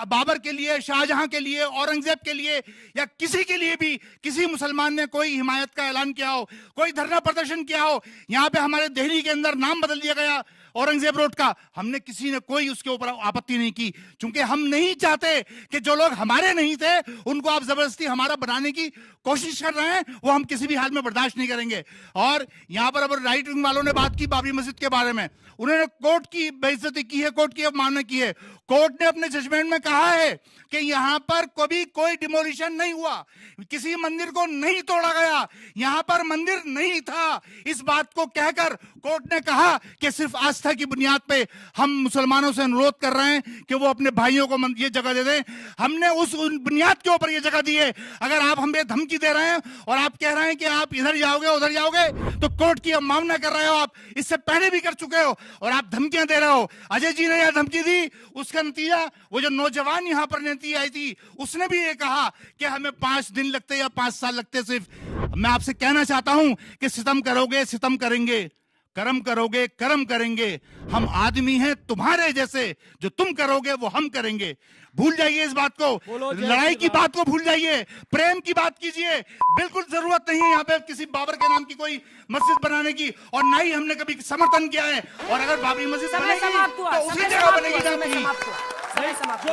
बाबर के लिए, शाहजहां के लिए, औरंगजेब के लिए या किसी के लिए भी किसी मुसलमान ने कोई हिमायत का ऐलान किया हो, कोई धरना प्रदर्शन किया हो? यहाँ पे हमारे दिल्ली के अंदर नाम बदल दिया गया औरंगजेब रोड का, हमने किसी ने कोई उसके ऊपर आपत्ति नहीं की, क्योंकि हम नहीं चाहते कि जो लोग हमारे नहीं थे उनको आप जबरदस्ती हमारा बनाने की कोशिश कर रहे हैं, वो हम किसी भी हाल में बर्दाश्त नहीं करेंगे। और यहाँ पर अब राइट विंग वालों ने बात की बाबरी मस्जिद के बारे में, उन्होंने कोर्ट की बेइज्जती की है, कोर्ट की अवमानना की है। कोर्ट ने अपने जजमेंट में कहा है कि यहां पर कभी कोई डिमोलिशन नहीं हुआ, किसी मंदिर को नहीं तोड़ा गया, यहां पर मंदिर नहीं था। इस बात को कहकर कोर्ट ने कहा कि सिर्फ आस्था की बुनियाद पे हम मुसलमानों से अनुरोध कर रहे हैं कि वो अपने भाइयों को ये जगह दे दें। हमने उस बुनियाद के ऊपर ये जगह दी है। अगर आप हमें धमकी दे रहे हैं और आप कह रहे हैं कि आप इधर जाओगे उधर जाओगे, तो कोर्ट की अवमानना कर रहे हो आप। इससे पहले भी कर चुके हो और आप धमकियां दे रहे हो। अजय जी ने यह धमकी दी, उसका नतीजा वो जो नौजवान यहां पर नीति आई थी उसने भी ये कहा कि हमें 5 दिन लगते या 5 साल लगते। सिर्फ मैं आपसे कहना चाहता हूं कि सितम करोगे सितम करेंगे, कर्म करोगे कर्म करेंगे। हम आदमी हैं तुम्हारे जैसे, जो तुम करोगे वो हम करेंगे। भूल जाइए इस बात को, लड़ाई की बात को भूल जाइए, प्रेम की बात कीजिए। बिल्कुल जरूरत नहीं है यहाँ पे किसी बाबर के नाम की कोई मस्जिद बनाने की, और ना ही हमने कभी समर्थन किया है। और अगर बाबरी मस्जिद बनेगी तो उसी जगह बनेगी।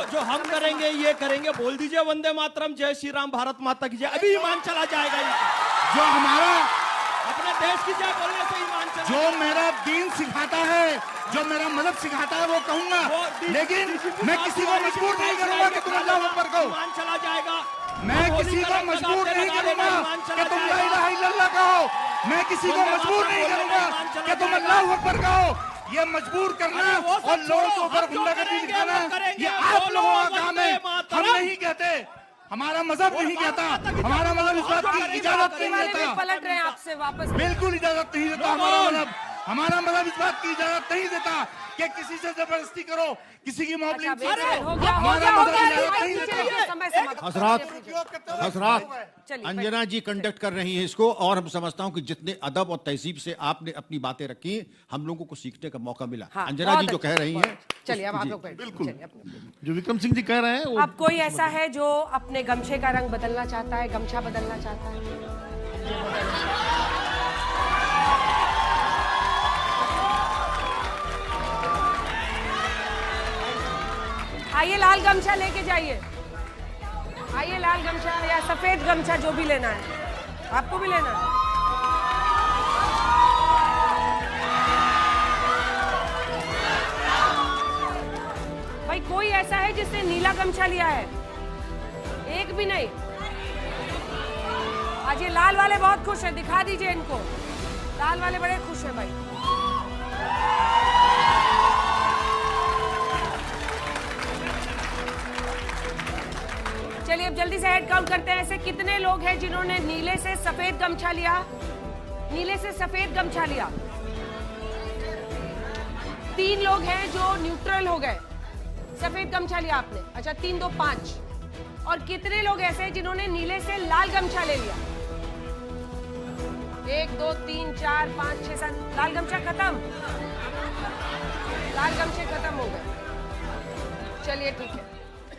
जो हम करेंगे ये करेंगे। बोल दीजिए वंदे मातरम, जय श्री राम, भारत माता की जय। अभी ईमान चला जाएगा इनका। जो हमारा अपने देश की जय बोलने से ईमान चला, जो मेरा दीन सिखाता है, जो मेरा मदद सिखाता है वो कहूंगा, लेकिन मैं किसी को मजबूर नहीं करूंगा कि तुम अल्लाह अकबर कहो। ईमान चला जाएगा। मैं किसी को मजबूर नहीं करूंगा कि तुम ला इलाहा इल्लल्लाह कहो। मैं किसी को मजबूर नहीं करूंगा कि तुम अल्लाह अकबर कहो। ये मजबूर करना और लोगों के ऊपर गुंडागर्दी दिखाना, ये आप लोगों का काम है। हम नहीं कहते, हमारा मजहब नहीं कहता, हमारा मजहब इस बात की इजाजत नहीं देता। पलट रहे हैं आपसे वापस, बिल्कुल इजाजत नहीं देता हमारा मजहब इस बात की इजाजत नहीं देता कि किसी से जबरदस्ती करो, किसी की मोहब्बत हजरात, अंजना जी कंडक्ट कर रही हैं इसको, और हम समझता हूं कि जितने अदब और तहजीब से आपने अपनी बातें रखी, हम लोगों को सीखने का मौका मिला। हाँ, अंजना जी जो कह रही हैं, चलिए अब आप लोग बिल्कुल जो विक्रम सिंह जी कह रहे हैं वो अब कोई ऐसा है जो अपने गमछे का रंग बदलना चाहता है, गमछा बदलना चाहता है? आइए लाल गमछा लेके जाइए, आइए लाल गमछा या सफेद गमछा, जो भी लेना है। आपको भी लेना है? भाई कोई ऐसा है जिसने नीला गमछा लिया है? एक भी नहीं। आज ये लाल वाले बहुत खुश हैं, दिखा दीजिए इनको। लाल वाले बड़े खुश हैं भाई। चलिए अब जल्दी से हेड काउंट करते हैं। ऐसे कितने लोग हैं जिन्होंने नीले से सफेद गमछा लिया? नीले से सफेद गमछा लिया। 3 लोग हैं जो न्यूट्रल हो गए, सफेद गमछा लिया आपने। अच्छा 3 2 5। और कितने लोग ऐसे हैं जिन्होंने नीले से लाल गमछा ले लिया? 1 2 3 4 5 6 7। लाल गमछा खत्म, लाल गमछे खत्म हो गए। चलिए ठीक है।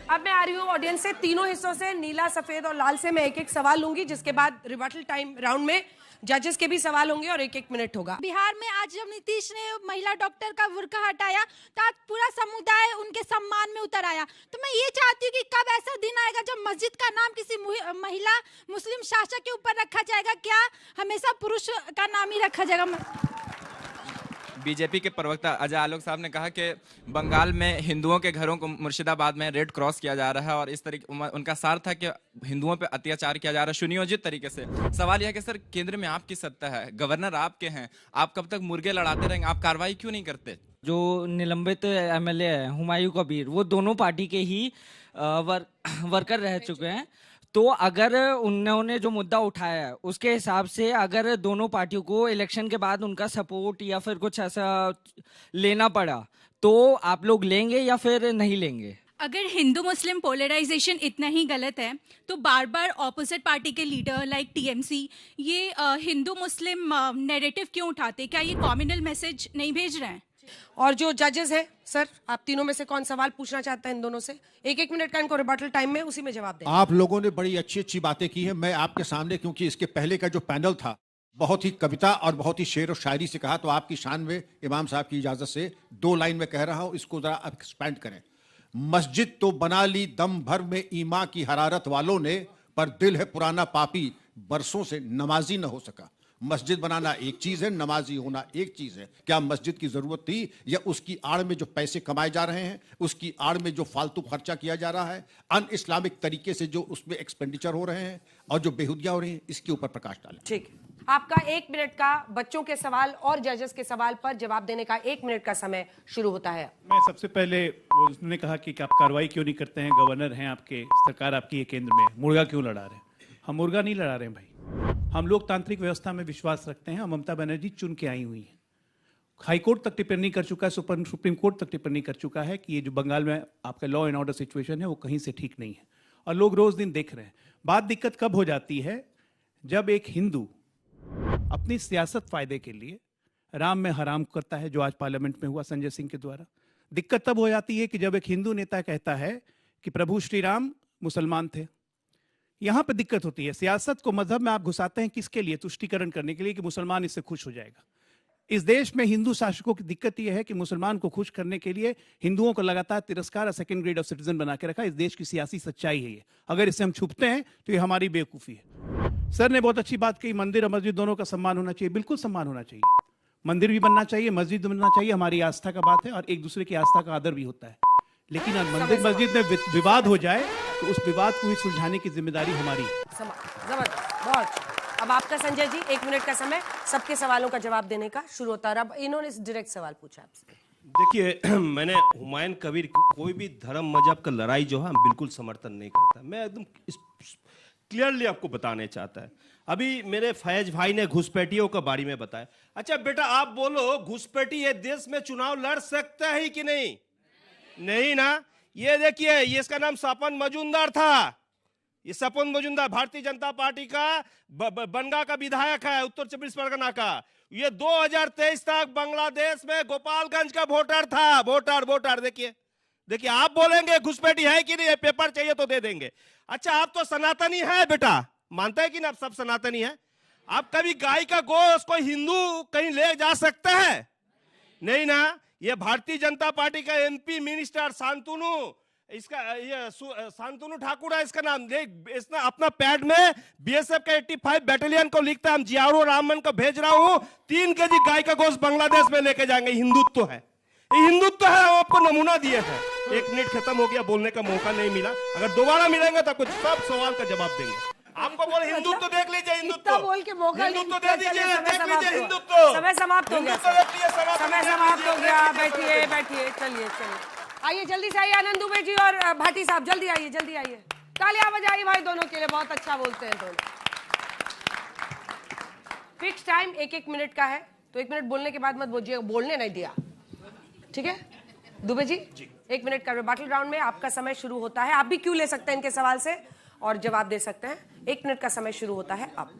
अब मैं आ रही हूँ ऑडियंस से, तीनों हिस्सों से, नीला, सफेद और लाल से मैं एक एक सवाल लूंगी, जिसके बाद रिबटल टाइम राउंड में जजेस के भी सवाल होंगे और एक एक मिनट होगा। बिहार में आज जब नीतीश ने महिला डॉक्टर का बुर्का हटाया तो आज पूरा समुदाय उनके सम्मान में उतर आया। तो मैं ये चाहती हूँ कि कब ऐसा दिन आएगा जब मस्जिद का नाम किसी महिला मुस्लिम शासक के ऊपर रखा जाएगा? क्या हमेशा पुरुष का नाम ही रखा जाएगा? बीजेपी के प्रवक्ता अजय आलोक साहब ने कहा कि बंगाल में हिंदुओं के घरों को मुर्शिदाबाद में रेड क्रॉस किया जा रहा है और इस तरीके उनका सार था कि हिंदुओं पे अत्याचार किया जा रहा है सुनियोजित तरीके से। सवाल यह है कि सर केंद्र में आपकी सत्ता है, गवर्नर आपके हैं, आप कब तक मुर्गे लड़ाते रहेंगे? आप कार्रवाई क्यों नहीं करते? जो निलंबित एमएलए है हुमायूं कबीर, वो दोनों पार्टी के ही वर्कर रह चुके हैं। तो अगर उन्होंने जो मुद्दा उठाया है उसके हिसाब से अगर दोनों पार्टियों को इलेक्शन के बाद उनका सपोर्ट या फिर कुछ ऐसा लेना पड़ा तो आप लोग लेंगे या फिर नहीं लेंगे? अगर हिंदू मुस्लिम पोलराइजेशन इतना ही गलत है तो बार बार ऑपोजिट पार्टी के लीडर लाइक टीएमसी ये हिंदू मुस्लिम नैरेटिव क्यों उठाते? क्या ये कॉम्युनल मैसेज नहीं भेज रहे हैं? और जो जजेस हैं सर, आप तीनों में से कौन सवाल पूछना चाहता है इन दोनों से? एक एक मिनट का इनको रिबटल टाइम में उसी में जवाब दें। आप लोगों ने बड़ी अच्छी अच्छी बातें की हैं। मैं आपके सामने, क्योंकि इसके पहले का जो पैनल था बहुत ही कविता और बहुत ही शेर और शायरी से कहा, तो आपकी शान में इमाम साहब की इजाजत से 2 लाइन में कह रहा हूं, इसको जरा एक्सपेंड करें। मस्जिद तो बना ली दम भर में ईमा की हरारत वालों ने, पर दिल है पुराना पापी बरसों से नमाजी न हो सका। मस्जिद बनाना एक चीज है, नमाजी होना एक चीज है। क्या मस्जिद की जरूरत थी, या उसकी आड़ में जो पैसे कमाए जा रहे हैं, उसकी आड़ में जो फालतू खर्चा किया जा रहा है, अन इस्लामिक तरीके से जो उसमें एक्सपेंडिचर हो रहे हैं और जो बेहुदियां हो रही हैं, इसके ऊपर प्रकाश डालें। ठीक, आपका 1 मिनट का बच्चों के सवाल और जजेस के सवाल पर जवाब देने का 1 मिनट का समय शुरू होता है। मैं सबसे पहले उसने कहा कि आप कार्रवाई क्यों नहीं करते हैं, गवर्नर हैं आपके, सरकार आपकी है केंद्र में, मुर्गा क्यों लड़ा रहे हैं? हम मुर्गा नहीं लड़ा रहे हैं भाई, हम लोकतांत्रिक व्यवस्था में विश्वास रखते हैं। ममता बनर्जी चुन के आई हुई है, हाईकोर्ट तक टिप्पणी कर चुका है, सुप्रीम कोर्ट तक टिप्पणी कर चुका है कि ये जो बंगाल में आपका लॉ एंड ऑर्डर सिचुएशन है वो कहीं से ठीक नहीं है, और लोग रोज दिन देख रहे हैं। बात दिक्कत कब हो जाती है, जब एक हिंदू अपनी सियासत फायदे के लिए राम में हराम करता है, जो आज पार्लियामेंट में हुआ संजय सिंह के द्वारा। दिक्कत तब हो जाती है कि जब एक हिंदू नेता कहता है कि प्रभु श्री राम मुसलमान थे। यहां पे दिक्कत होती है। सियासत को मजहब में आप घुसाते हैं किसके लिए? तुष्टीकरण करने के लिए कि मुसलमान इससे खुश हो जाएगा। इस देश में हिंदू शासकों की दिक्कत यह है कि मुसलमान को खुश करने के लिए हिंदुओं को लगातार तिरस्कार और सेकंड ग्रेड ऑफ सिटीजन बना के रखा। इस देश की सियासी सच्चाई है ये। अगर इससे हम छुपते हैं तो ये हमारी बेवकूफी है। सर ने बहुत अच्छी बात कही, मंदिर और मस्जिद दोनों का सम्मान होना चाहिए। बिल्कुल सम्मान होना चाहिए, मंदिर भी बनना चाहिए, मस्जिद भी बनना चाहिए। हमारी आस्था का बात है और एक दूसरे की आस्था का आदर भी होता है। लेकिन मंदिर मस्जिद में विवाद हो जाए तो उस विवाद को भी सुलझाने की जिम्मेदारी हमारी है। जबरदस्त, बहुत। अब आपका संजय जी 1 मिनट का समय सबके सवालों का जवाब देने का शुरू होता है। अब इन्होंने डायरेक्ट सवाल पूछा आपसे। देखिए मैंने हुमायूं कबीर कोई भी धर्म मजहब का लड़ाई जो है बिल्कुल समर्थन नहीं करता। मैं एकदम क्लियरली आपको बताने चाहता है। अभी मेरे फैज भाई ने घुसपैठियों के बारे में बताया। अच्छा बेटा आप बोलो, घुसपैठी ये देश में चुनाव लड़ सकता है कि नहीं? नहीं ना। ये देखिए, ये इसका नाम सपन मजूमदार था। ये सपन मजूमदार भारतीय जनता पार्टी का बनगा का विधायक है, उत्तर 24 परगना का। ये 2023 तक बांग्लादेश में गोपालगंज का वोटर था। वोटर देखिए आप बोलेंगे घुसपैठी है कि नहीं, पेपर चाहिए तो दे देंगे। अच्छा आप तो सनातनी है बेटा, मानते हैं कि ना आप सब सनातनी है? आप कभी गाय का गोश्त कोई हिंदू कहीं ले जा सकता है? नहीं ना। ये भारतीय जनता पार्टी का एमपी मिनिस्टर शांतनु, इसका ये शांतनु ठाकुर है इसका नाम। इसने अपना पैड में बीएसएफ का 85 बैटालियन को लिखता है, हम जियारो रामन को भेज रहा हूं, 3 केजी गाय का गोश्त बांग्लादेश में लेके जाएंगे। हिंदुत्व है, हिंदुत्व है। आपको नमूना दिए थे। 1 मिनट खत्म हो गया, बोलने का मौका नहीं मिला। अगर दोबारा मिलेंगे तो कुछ सब सवाल का जवाब देंगे। आपको बोले हिंदुत्व देख लीजिए, हिंदुत्व बोल के मौका हिंदुत्व दे दीजिए, देख लीजिए हिंदुत्व। समय समाप्त हो गया, समय समाप्त हो गया। बैठिए, चलिए आइए, जल्दी से आइए आनंद दुबे जी और भाटी साहब, जल्दी आइए। तालियां बजाइए भाई दोनों के लिए, बहुत अच्छा बोलते हैं दोनों। फिक्स टाइम 1 मिनट का है, तो 1 मिनट बोलने के बाद मत बोलिए, बोलने नहीं दिया, ठीक है? दुबे जी 1 मिनट का रिबटल राउंड में आपका समय शुरू होता है। आप भी क्यों ले सकते हैं इनके सवाल से और जवाब दे सकते हैं। 1 मिनट का समय शुरू होता है अब।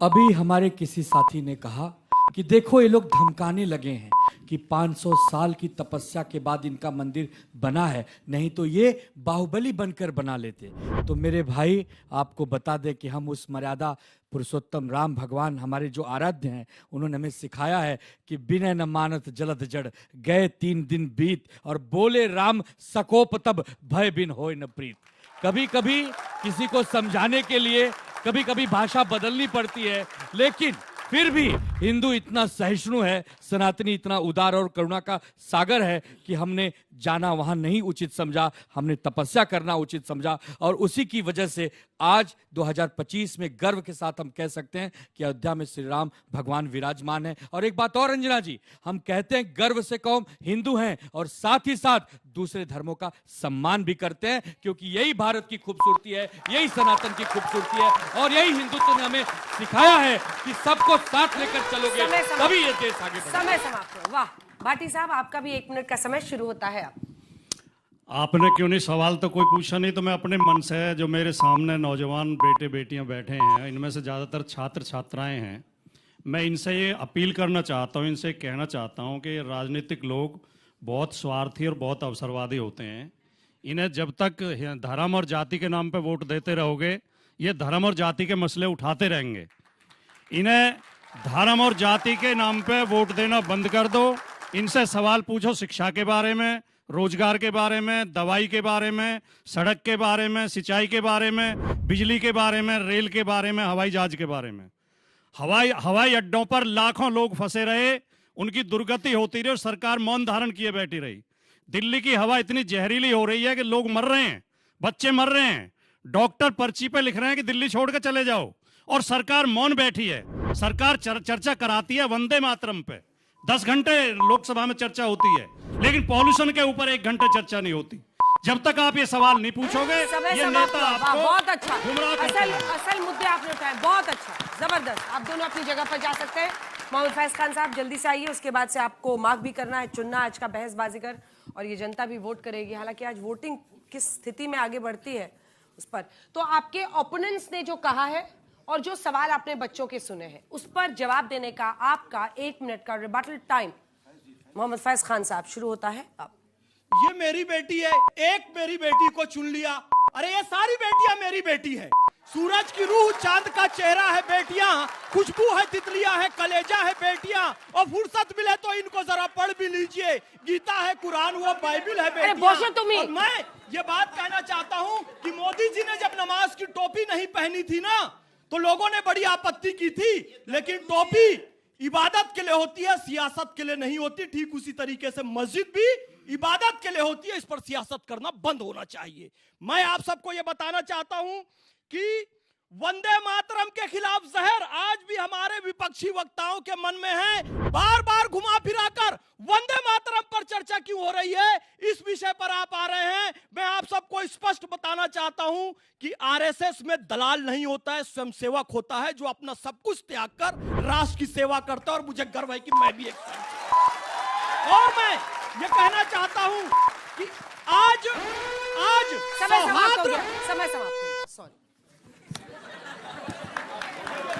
अभी हमारे किसी साथी ने कहा कि देखो ये लोग धमकाने लगे हैं कि 500 साल की तपस्या के बाद इनका मंदिर बना है, नहीं तो ये बाहुबली बनकर बना लेते। तो मेरे भाई आपको बता दे कि हम उस मर्यादा पुरुषोत्तम राम भगवान हमारे जो आराध्य हैं, उन्होंने हमें सिखाया है कि विनय न मानत जलद जड़, गए 3 दिन बीत, और बोले राम सकोप तब भय बिन होय न प्रीत। कभी कभी किसी को समझाने के लिए कभी कभी भाषा बदलनी पड़ती है, लेकिन फिर भी हिंदू इतना सहिष्णु है, सनातनी इतना उदार और करुणा का सागर है कि हमने जाना वहां नहीं उचित समझा, हमने तपस्या करना उचित समझा। और उसी की वजह से आज 2025 में गर्व के साथ हम कह सकते हैं कि अयोध्या में श्री राम भगवान विराजमान है। और एक बात और अंजना जी, हम कहते हैं गर्व से कौम हिंदू हैं, और साथ ही साथ दूसरे धर्मों का सम्मान भी करते हैं, क्योंकि यही भारत की खूबसूरती है, यही सनातन की खूबसूरती है, और यही हिंदुत्व ने हमें सिखाया है कि सबको साथ लेकर चलोगे तभी ये देश आगे बढ़ेगा। समय समाप्त हो। वाह भाटी साहब, आपका भी 1 मिनट का समय शुरू होता है अब। आपने क्यों नहीं, सवाल तो कोई पूछा नहीं, तो मैं अपने मन से, जो मेरे सामने नौजवान बेटे बेटियां बैठे हैं, इनमें से ज़्यादातर छात्र छात्राएं हैं, मैं इनसे ये अपील करना चाहता हूं, इनसे कहना चाहता हूं कि राजनीतिक लोग बहुत स्वार्थी और बहुत अवसरवादी होते हैं। इन्हें जब तक धर्म और जाति के नाम पे वोट देते रहोगे, ये धर्म और जाति के मसले उठाते रहेंगे। इन्हें धर्म और जाति के नाम पे वोट देना बंद कर दो। इनसे सवाल पूछो शिक्षा के बारे में, रोजगार के बारे में, दवाई के बारे में, सड़क के बारे में, सिंचाई के बारे में, बिजली के बारे में, रेल के बारे में, हवाई जहाज के बारे में। हवाई अड्डों पर लाखों लोग फंसे रहे, उनकी दुर्गति होती रही और सरकार मौन धारण किए बैठी रही। दिल्ली की हवा इतनी जहरीली हो रही है कि लोग मर रहे हैं, बच्चे मर रहे हैं, डॉक्टर पर्ची पे लिख रहे हैं कि दिल्ली छोड़कर चले जाओ, और सरकार मौन बैठी है। सरकार चर्चा कराती है वंदे मातरम पे, 10 घंटे लोकसभा में चर्चा होती है, लेकिन पॉल्यूशन के ऊपर 1 घंटा चर्चा नहीं होती। जब तक आप ये सवाल नहीं पूछोगे, ये नेता आपको बहुत अच्छा, गुमराह करते हैं। असल मुद्दे आपने उठाए, बहुत अच्छा, जबरदस्त। आप दोनों अपनी जगह पर जा सकते हैं। मोहम्मद फैज खान साहब जल्दी से आइए, उसके बाद से आपको मार्क भी करना है, चुनना आज का बहसबाजीगर, और ये जनता भी वोट करेगी। हालांकि आज वोटिंग किस स्थिति में आगे बढ़ती है उस पर, तो आपके ओपोनेंट्स ने जो कहा है और जो सवाल आपने बच्चों के सुने हैं, उस पर जवाब देने का आपका 1 मिनट का रिबटल टाइम मोहम्मद फैज खान साहब शुरू होता है अब। ये मेरी बेटी है, एक मेरी बेटी को चुन लिया, अरे ये सारी बेटियां मेरी बेटी है। सूरज की रूह, चांद का चेहरा है बेटियां, खुशबू है, तितलियां है, कलेजा है बेटियां, और फुर्सत मिले तो इनको जरा पढ़ भी लीजिए, गीता है, कुरान हुआ, बाइबिल है बेटियां। और मैं ये बात कहना चाहता हूं कि मोदी जी ने जब नमाज की टोपी नहीं पहनी थी ना, तो लोगों ने बड़ी आपत्ति की थी, लेकिन टोपी इबादत के लिए होती है, सियासत के लिए नहीं होती। ठीक उसी तरीके से मस्जिद भी इबादत के लिए होती है, इस पर सियासत करना बंद होना चाहिए। मैं आप सबको यह बताना चाहता हूं कि वंदे मातरम के खिलाफ जहर आज भी हमारे विपक्षी वक्ताओं के मन में है। बार बार घुमा फिरा कर वंदे मातरम पर चर्चा क्यों हो रही है, इस विषय पर आप आ रहे हैं। मैं आप सबको स्पष्ट बताना चाहता हूं कि आरएसएस में दलाल नहीं होता है, स्वयंसेवक होता है, जो अपना सब कुछ त्याग कर राष्ट्र की सेवा करता है, और मुझे गर्व है कि मैं भी एक और मैं ये कहना चाहता हूं कि आज समय समाप्त हो गया, सॉरी,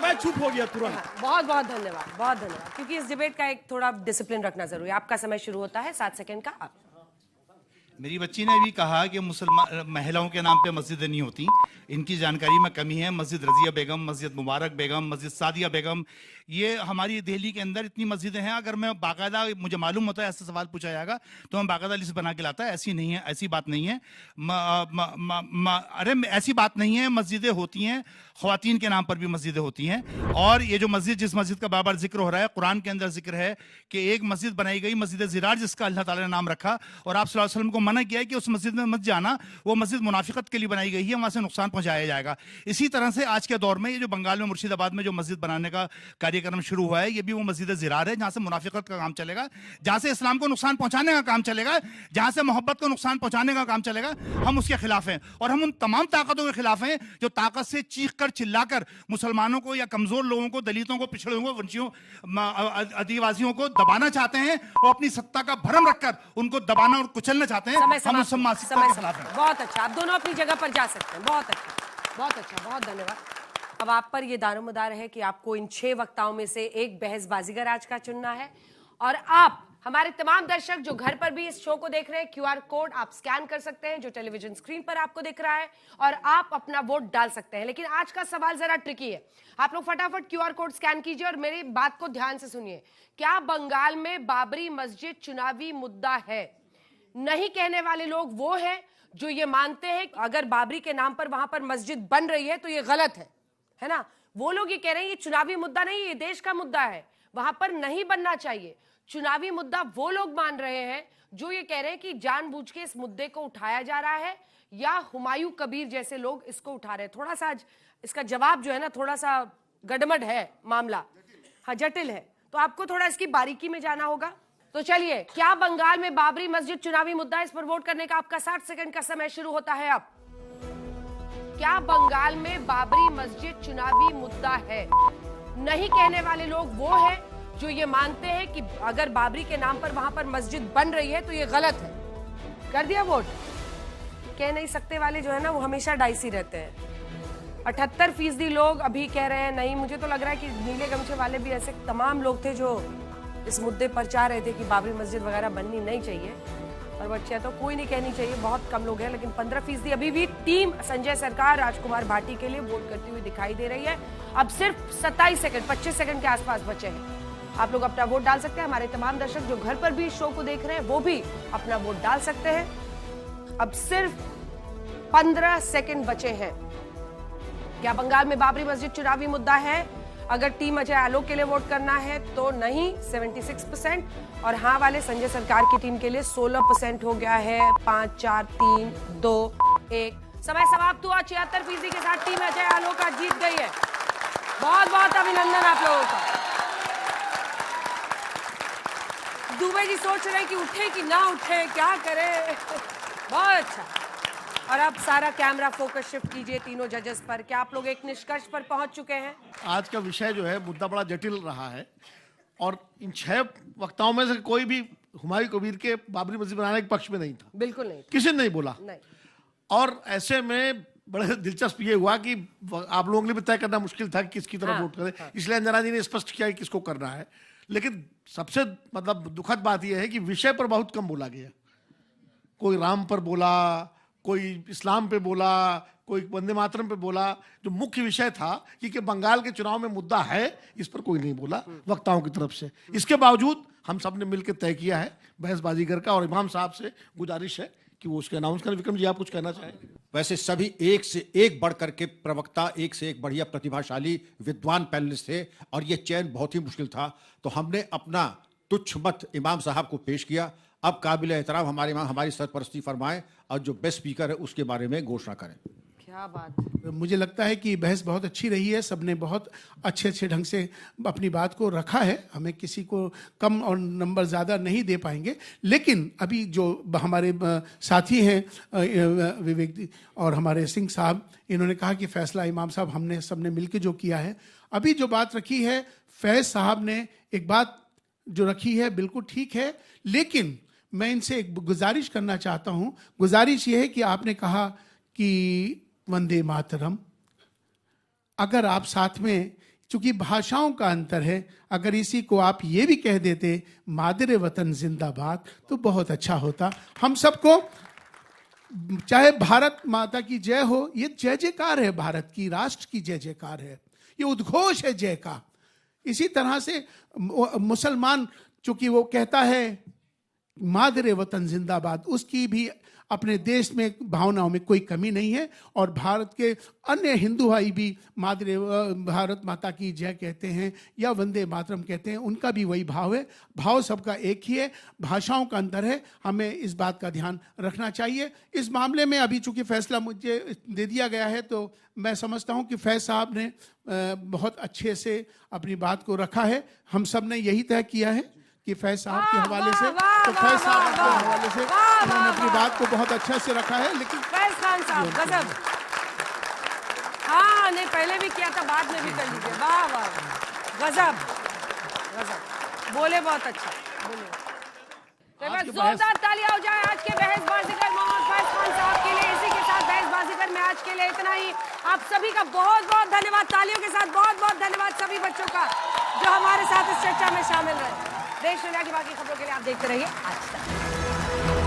मैं चुप हो गया तुरंत। बहुत बहुत धन्यवाद, बहुत धन्यवाद, क्योंकि इस डिबेट का एक थोड़ा डिसिप्लिन रखना जरूरी है। आपका समय शुरू होता है 7 सेकंड का अब। मेरी बच्ची ने भी कहा कि मुसलमान महिलाओं के नाम पे मस्जिदें नहीं होती, इनकी जानकारी में कमी है। मस्जिद रजिया बेगम, मस्जिद मुबारक बेगम, मस्जिद सादिया बेगम, ये हमारी दिल्ली के अंदर इतनी मस्जिदें हैं। अगर मैं बाकायदा, मुझे मालूम होता है ऐसा सवाल पूछा जाएगा तो मैं बाकायदा लिस्ट बना के लाता है। ऐसी नहीं है, ऐसी बात नहीं है। अरे ऐसी बात नहीं है, मस्जिदें होती हैं, ख्वातीन के नाम पर भी मस्जिदें होती हैं। और ये जो मस्जिद, जिस मस्जिद का बार बार जिक्र हो रहा है, कुरान के अंदर जिक्र है कि एक मस्जिद बनाई गई, मस्जिद ज़िरार, जिसका अल्लाह ताला ने नाम रखा, और आप सल्लल्लाहु अलैहि वसल्लम को मना किया है कि उस मस्जिद में मत जाना, वो मस्जिद मुनाफिकत के लिए बनाई गई है, वहां से नुकसान पहुंचाया जाएगा। इसी तरह से आज के दौर में ये जो बंगाल में मुर्शिदाबाद में जो मस्जिद बनाने का कार्यक्रम शुरू हुआ है, ये भी वो मस्जिद ज़िरार है जहां से मुनाफिकत का काम चलेगा, जहां से इस्लाम को नुकसान पहुंचाने का काम चलेगा, जहां से मोहब्बत को नुकसान पहुंचाने का काम चलेगा। हम उसके खिलाफ हैं, और हम उन तमाम ताकतों के खिलाफ हैं जो ताकत से चीख कर चिल्लाकर मुसलमानों को या कमजोर लोगों को, दलितों को, पिछड़ों को, वंचियों, आदिवासियों को दबाना चाहते हैं और अपनी सत्ता का भरम रखकर उनको दबाना और कुचलना चाहते हैं। हम उस मानसिकता के खिलाफ हैं। बहुत अच्छा, आप दोनों अपनी जगह पर जा सकते हैं। बहुत अच्छा, बहुत अच्छा, बहुत धन्यवाद। अब आप पर यह दारोमदार है कि आपको इन 6 वक्ताओं में से एक बहसबाजीगर आज का चुनना है, और आप हमारे तमाम दर्शक जो घर पर भी इस शो को देख रहे हैं, क्यूआर कोड आप स्कैन कर सकते हैं जो टेलीविजन स्क्रीन पर आपको दिख रहा है, और आप अपना वोट डाल सकते हैं। लेकिन आज का सवाल जरा ट्रिकी है। आप लोग फटाफट क्यूआर कोड स्कैन कीजिए और मेरी बात को ध्यान से सुनिए। क्या बंगाल में बाबरी मस्जिद चुनावी मुद्दा है? नहीं कहने वाले लोग वो हैं जो ये मानते हैं अगर बाबरी के नाम पर वहां पर मस्जिद बन रही है तो ये गलत है ना। वो लोग ये कह रहे हैं ये चुनावी मुद्दा नहीं, ये देश का मुद्दा है, वहां पर नहीं बनना चाहिए। चुनावी मुद्दा वो लोग मान रहे हैं जो ये कह रहे हैं कि जानबूझ के इस मुद्दे को उठाया जा रहा है, या हुमायूं कबीर जैसे लोग इसको उठा रहे हैं। थोड़ा सा इसका जवाब जो है ना, थोड़ा सा गड़बड़ है मामला, हाँ जटिल है, तो आपको थोड़ा इसकी बारीकी में जाना होगा। तो चलिए, क्या बंगाल में बाबरी मस्जिद चुनावी मुद्दा है? इस पर वोट करने का आपका 60 सेकंड का समय शुरू होता है अब। क्या बंगाल में बाबरी मस्जिद चुनावी मुद्दा है? नहीं कहने वाले लोग वो हैं जो ये मानते हैं कि अगर बाबरी के नाम पर वहां पर मस्जिद बन रही है तो ये गलत है। कर दिया वोट? कह नहीं सकते वाले जो है ना वो हमेशा डाइसी रहते हैं। 78% लोग अभी कह रहे हैं नहीं। मुझे तो लग रहा है कि नीले गमछे वाले भी ऐसे तमाम लोग थे जो इस मुद्दे पर चाह रहे थे कि बाबरी मस्जिद वगैरह बननी नहीं चाहिए, और बच्चे तो कोई नहीं कहनी चाहिए, बहुत कम लोग हैं। लेकिन 15% अभी भी टीम संजय सरकार राजकुमार भाटी के लिए वोट करती हुई दिखाई दे रही है। अब सिर्फ 27 सेकंड 25 सेकंड के आसपास बचे हैं। आप लोग अपना वोट डाल सकते हैं। हमारे तमाम दर्शक जो घर पर भी इस शो को देख रहे हैं वो भी अपना वोट डाल सकते हैं। अब सिर्फ 15 सेकंड बचे हैं। क्या बंगाल में बाबरी मस्जिद चुनावी मुद्दा है? अगर टीम अजय आलोक के लिए वोट करना है तो नहीं 76%, और हाँ वाले संजय सरकार की टीम के लिए 16% हो गया है। 5 4 3 2 1 समय समाप्त हुआ। 76% के साथ टीम अजय आलोक आज जीत गई है। बहुत बहुत अभिनंदन आप लोगों का। दुबे जी सोच रहे कि उठे कि ना उठे, क्या करें। बहुत अच्छा। और अब सारा कैमरा फोकस शिफ्ट कीजिए तीनों जजेस पर। क्या आप लोग एक निष्कर्ष पर पहुंच चुके हैं? आज का विषय जो है मुद्दा बड़ा जटिल रहा है, और इन 6 वक्ताओं में से कोई भी हुमायूं कबीर के बाबरी मस्जिद बनाने के पक्ष में नहीं था। बिल्कुल नहीं, किसी ने नहीं बोला। नहीं। और ऐसे में बड़े दिलचस्प ये हुआ कि आप लोगों के लिए भी तय करना मुश्किल था कि किसकी तरफ वोट करें। इसलिए अंजना जी ने स्पष्ट किया कि किसको करना है। लेकिन सबसे दुखद बात यह है कि विषय पर बहुत कम बोला गया। कोई राम पर बोला, कोई इस्लाम पे बोला, कोई वंदे मातरम पे बोला। जो मुख्य विषय था कि बंगाल के चुनाव में मुद्दा है, इस पर कोई नहीं बोला वक्ताओं की तरफ से। इसके बावजूद हम सब ने मिलकर तय किया है बहस बाजीगर का, और इमाम साहब से गुजारिश है कि वो उसके अनाउंस करें। विक्रम जी, आप कुछ कहना चाहें? वैसे सभी एक से एक बढ़ करके प्रवक्ता, एक से एक बढ़िया प्रतिभाशाली विद्वान पैनलिस्ट थे, और ये चयन बहुत ही मुश्किल था। तो हमने अपना तुच्छ मत इमाम साहब को पेश किया। अब काबिल एहतराम हमारे इमाम हमारी सरपरस्ती फरमाएं और जो बेस्ट स्पीकर है उसके बारे में घोषणा करें। क्या बात। मुझे लगता है कि बहस बहुत अच्छी रही है। सबने बहुत अच्छे ढंग से अपनी बात को रखा है। हमें किसी को कम और नंबर ज़्यादा नहीं दे पाएंगे। लेकिन अभी जो हमारे साथी हैं विवेक और हमारे सिंह साहब, इन्होंने कहा कि फैसला इमाम साहब हमने सबने मिलकर जो किया है। अभी जो बात रखी है फैज साहब ने, एक बात जो रखी है बिल्कुल ठीक है, लेकिन मैं इनसे एक गुजारिश करना चाहता हूं। गुजारिश ये है कि आपने कहा कि वंदे मातरम, अगर आप साथ में, चूंकि भाषाओं का अंतर है, अगर इसी को आप ये भी कह देते मादरे वतन जिंदाबाद तो बहुत अच्छा होता। हम सबको, चाहे भारत माता की जय हो, ये जय जयकार है, भारत की राष्ट्र की जय जयकार है, ये उद्घोष है जय का। इसी तरह से मुसलमान चूंकि वो कहता है मादरे वतन जिंदाबाद, उसकी भी अपने देश में भावनाओं में कोई कमी नहीं है। और भारत के अन्य हिंदू भाई भी मादरे भारत माता की जय कहते हैं या वंदे मातरम कहते हैं, उनका भी वही भाव है। भाव सबका एक ही है, भाषाओं का अंतर है। हमें इस बात का ध्यान रखना चाहिए। इस मामले में अभी चूंकि फैसला मुझे दे दिया गया है, तो मैं समझता हूं कि फैज साहब ने बहुत अच्छे से अपनी बात को रखा है। हम सब ने यही तय किया है कि फैज साहब के हवाले से, तो फैज साहब के हवाले से उन्होंने अपनी बात को बहुत अच्छा से रखा है। लेकिन फैज खान साहब गजब। हाँ, नहीं पहले भी किया था, बाद में भी कर लीजिए। वाह वाह, गजब गजब, बोले बहुत अच्छा, बोले। तो बस जोरदार तालियां हो जाए आज के बहस बाजीगर मोहम्मद फैज खान साहब के लिए। इसी के साथ बहस बाजीगर में आज के लिए इतना ही। आप सभी का बहुत बहुत धन्यवाद। तालियों के साथ बहुत बहुत धन्यवाद सभी बच्चों का जो हमारे साथ इस चर्चा में शामिल रहे। देश दुनिया की बाकी खबरों के लिए आप देखते रहिए आज तक।